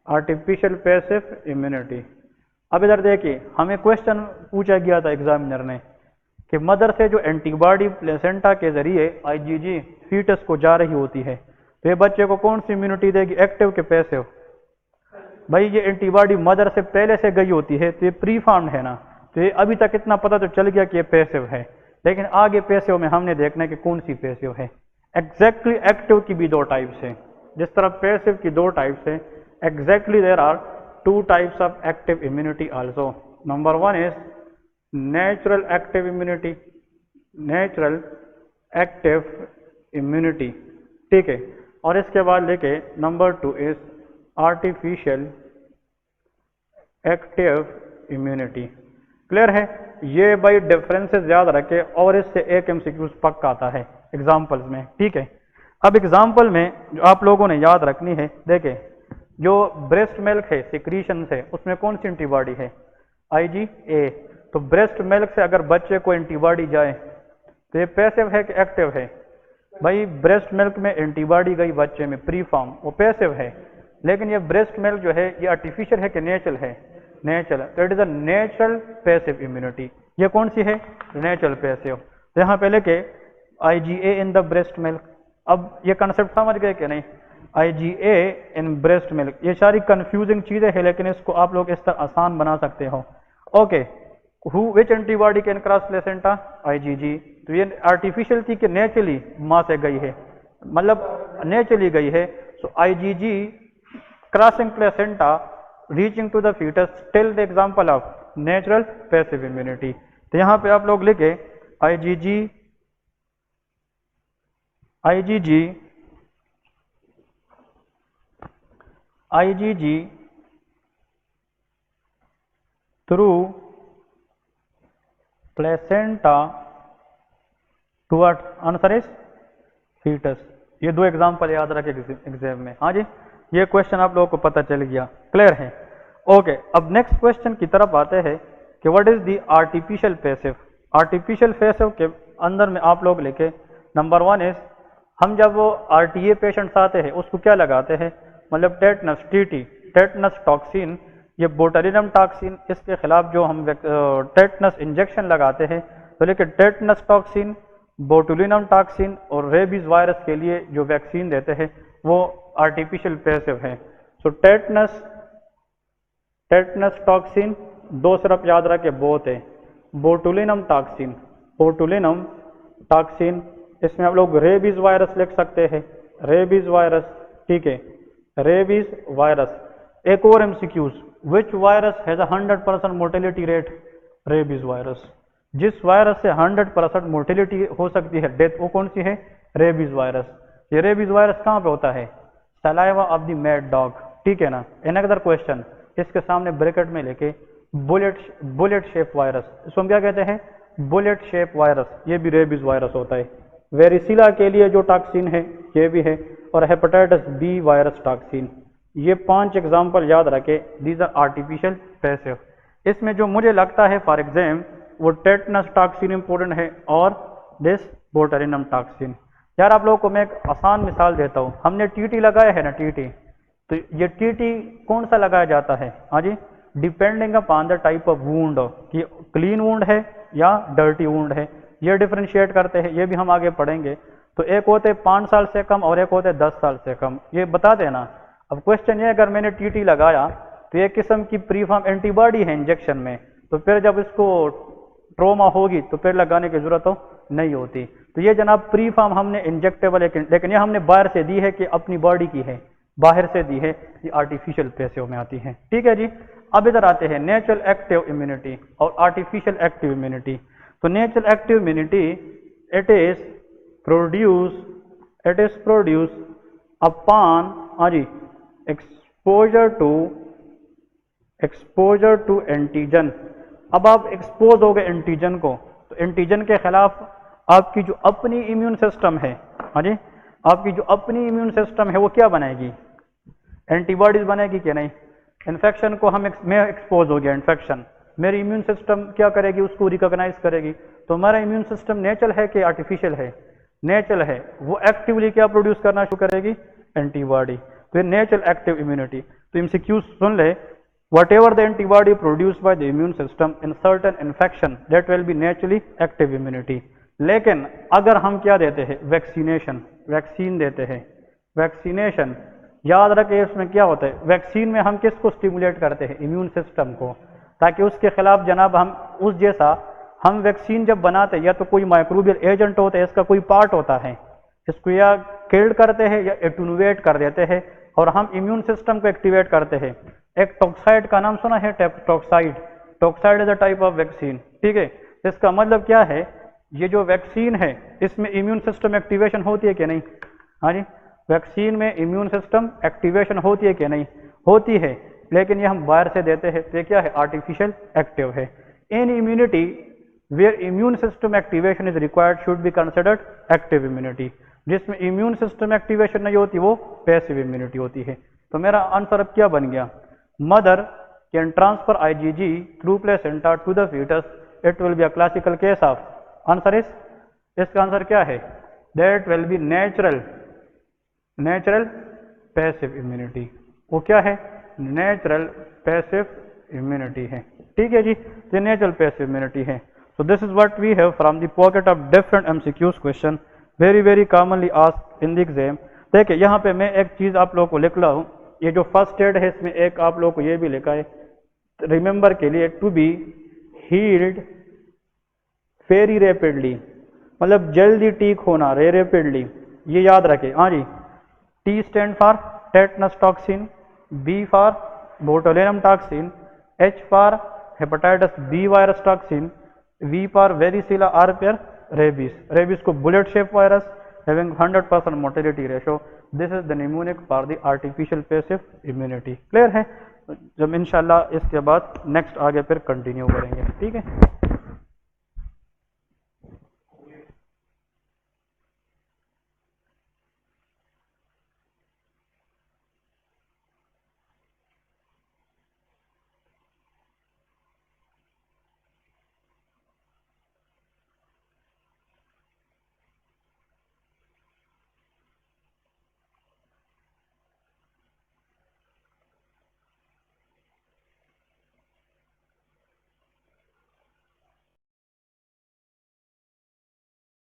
[SPEAKER 1] artificial passive immunity. अब इधर देखिए, हमें क्वेश्चन पूछा गया था एग्जामिनर ने कि मदर से जो एंटीबॉडी प्लेसेंटा के जरिए आईजीजी फीटस को जा रही होती है, तो ये बच्चे को कौन सी इम्यूनिटी देगी, एक्टिव के पैसिव? भाई ये एंटीबॉडी मदर से पहले से गई होती है तो ये प्री फॉर्म्ड है ना, तो ये अभी तक इतना पता तो चल गया कि ये पैसिव है, लेकिन आगे पैसिव में हमने देखना है कि कौन सी पैसिव है। एग्जैक्टली एक्टिव की भी दो टाइप्स है, जिस तरह पैसिव की दो टाइप्स है, exactly there are two types of active immunity also. Number one is natural active immunity, natural active immunity, ठीक है। और इसके बाद लेके number two is artificial active immunity. Clear है? ये भाई डिफरेंसेस याद रखे और इससे एक एमसीक्यू पक्का आता है एग्जाम्पल्स में, ठीक है। अब एग्जाम्पल में जो आप लोगों ने याद रखनी है, देखें जो ब्रेस्ट मिल्क है सिक्रीशन से, उसमें कौन सी एंटीबॉडी है, IgA। तो ब्रेस्ट मिल्क से अगर बच्चे को एंटीबॉडी जाए तो ये पैसिव है कि एक्टिव है? भाई ब्रेस्ट मिल्क में एंटीबॉडी गई बच्चे में प्री फॉर्म, वो पैसिव है। लेकिन ये ब्रेस्ट मिल्क जो है ये आर्टिफिशियल है कि नेचुरल है? नेचुरल। तो it is a natural passive immunity. ये कौन सी है? Natural passive. तो यहाँ पे लेके IgA in the breast milk. अब ये कंसेप्ट समझ गए कि नहीं? IgA इन ब्रेस्ट मिल्क, ये सारी कंफ्यूजिंग चीजें हैं, लेकिन इसको आप लोग इस तरह आसान बना सकते हो। Okay, which antibody can cross placenta? IgG। तो ये आर्टिफिशियल थी कि नेचुरली माँ से गई है, मतलब नेचुरली गई है। So IgG crossing placenta reaching to the foetus, till the example of natural passive immunity. तो यहाँ पे आप लोग लिखे IgG through placenta to what? Answer is foetus. ये दो एग्जांपल याद रखें एग्जाम में। हाँ जी, ये क्वेश्चन आप लोगों को पता चल गया, क्लियर है? ओके, अब नेक्स्ट क्वेश्चन की तरफ आते हैं कि what is the artificial passive. Artificial passive के अंदर में आप लोग लिखे नंबर वन इज, हम जब वो RTA पेशेंट्स आते हैं उसको क्या लगाते हैं, मतलब टेटनस, TT, टेटनस टॉक्सिन, ये बोटुलिनम टॉक्सिन, इसके खिलाफ जो हम टेटनस इंजेक्शन लगाते हैं, तो लेकिन टेटनस टॉक्सिन, बोटुलिनम टॉक्सिन और रेबीज वायरस के लिए जो वैक्सीन देते हैं वो आर्टिफिशियल पैसिव है। सो टेटनस टॉक्सिन, दो सिर्फ याद रखे बहुत है, बोटुलिनम टॉक्सिन, बोटुलिनम टॉक्सिन, इसमें आप लोग रेबीज वायरस लिख सकते हैं, रेबीज वायरस, ठीक है, रेबीज वायरस। एक और MCQs, which virus has a 100% mortality rate? Rabies virus. जिस वायरस से 100% मोर्टेलिटी हो सकती है, डेथ, वो कौन सी है? Rabies virus. ये रेबीज वायरस कहाँ पे होता है? Saliva of the mad dog, ठीक है ना। अनदर क्वेश्चन, इसके सामने ब्रैकेट में लेके बुलेट शेप वायरस, इसको हम क्या कहते हैं? Bullet shape virus. ये भी रेबीज वायरस होता है। वेरिसिला के लिए जो टॉक्सिन है ये भी है, और हेपेटाइटिस B वायरस टॉक्सिन। ये 5 एग्जाम्पल याद रखे, दीज आर आर्टिफिशियल पैसिव। इसमें जो मुझे लगता है फॉर एग्जाम वो टेटनस टॉक्सिन इंपॉर्टेंट है और दिस बोटुलिनम टॉक्सिन। यार आप लोगों को मैं एक आसान मिसाल देता हूँ, हमने TT लगाया है ना, TT, तो ये TT कौन सा लगाया जाता है? हाँ जी, depending upon the type of wound, कि क्लीन वुंड है या डर्टी वुंड है, ये डिफरेंशिएट करते हैं, ये भी हम आगे पढ़ेंगे। तो एक होते 5 साल से कम और एक होते 10 साल से कम, ये बताते हैं ना। अब क्वेश्चन ये, अगर मैंने टीटी लगाया तो एक किस्म की प्री फॉर्म एंटीबॉडी है इंजेक्शन में, तो फिर जब इसको ट्रोमा होगी तो फिर लगाने की जरूरत हो नहीं होती। तो ये जनाब प्री फॉर्म हमने इंजेक्टेबल, लेकिन ये हमने बाहर से दी है कि अपनी बॉडी की है, बाहर से दी है, ये आर्टिफिशियल पैसिव में आती है। ठीक है जी। अब इधर आते हैं नेचुरल एक्टिव इम्यूनिटी और आर्टिफिशियल एक्टिव इम्यूनिटी। तो natural active immunity it is produce upon exposure to antigen. अब आप एक्सपोज हो गए एंटीजन को, तो एंटीजन के खिलाफ आपकी जो अपनी इम्यून सिस्टम है, हाँ जी, आपकी जो अपनी इम्यून सिस्टम है वो क्या बनाएगी, एंटीबॉडीज बनाएगी कि नहीं। इन्फेक्शन को मैं एक्सपोज हो गया इन्फेक्शन, मेरी इम्यून सिस्टम क्या करेगी, उसको रिकॉग्नाइज करेगी। तो हमारा इम्यून सिस्टम नेचुरल है कि आर्टिफिशियल है, नेचुरल है, वो एक्टिवली क्या प्रोड्यूस करना शुरू करेगी, एंटीबॉडी। तो ये नेचुरल एक्टिव इम्यूनिटी। तो एमसीक्यू सुन ले, whatever the antibody produced by the immune system in certain infection that will be naturally active immunity। लेकिन अगर हम क्या देते हैं, वैक्सीन देते हैं, वैक्सीनेशन याद रखें, इसमें क्या होता है, वैक्सीन में हम किसको स्टिमुलेट करते हैं, इम्यून सिस्टम को, ताकि उसके खिलाफ जनाब हम उस जैसा, हम वैक्सीन जब बनाते हैं या तो कोई माइक्रोबियल एजेंट होता है, इसका कोई पार्ट होता है, इसको या किल्ड करते हैं या एटुनुएट कर देते हैं, और हम इम्यून सिस्टम को एक्टिवेट करते हैं। एक टॉक्साइड का नाम सुना है, toxoid is a type of vaccine. ठीक है, इसका मतलब क्या है, ये जो वैक्सीन है इसमें इम्यून सिस्टम एक्टिवेशन होती है कि नहीं, हाँ जी, वैक्सीन में इम्यून सिस्टम एक्टिवेशन होती है कि नहीं, होती है, लेकिन ये हम बाहर से देते हैं, तो ये क्या है, आर्टिफिशियल एक्टिव है। In immunity where immune system activation is required should be considered active immunity. जिसमें इम्यून सिस्टम एक्टिवेशन नहीं होती वो पैसिव इम्यूनिटी होती है। तो मेरा आंसर अब क्या बन गया, mother can transfer IgG through placenta to the foetus, it will be a classical case of, answer is, इसका आंसर क्या है, that will be natural passive immunity. वो क्या है, नेचुरल पैसिव इम्यूनिटी है। ठीक है जी, ये नेचुरल पैसिव इम्यूनिटी है। So this is what we have from the pocket of different MCQs question, very commonly asked in the exam. देखिए यहाँ पे मैं एक चीज आप लोगों को लिख रहा हूँ, ये जो फर्स्ट एड है इसमें एक आप लोगों को ये भी लिखा है, रिमेंबर के लिए, to be healed very rapidly, मतलब जल्दी ठीक होना, रैपिडली, ये याद रखें। हाँ जी, T stand for tetanus toxin, B for botulinum toxin, H for hepatitis B virus toxin, V for varicella आरपियर रेबीज को bullet shape virus having 100% mortality ratio. This is the mnemonic for the artificial passive immunity. Clear है। जब इंशाल्लाह इसके बाद नेक्स्ट आगे फिर कंटिन्यू करेंगे। ठीक है।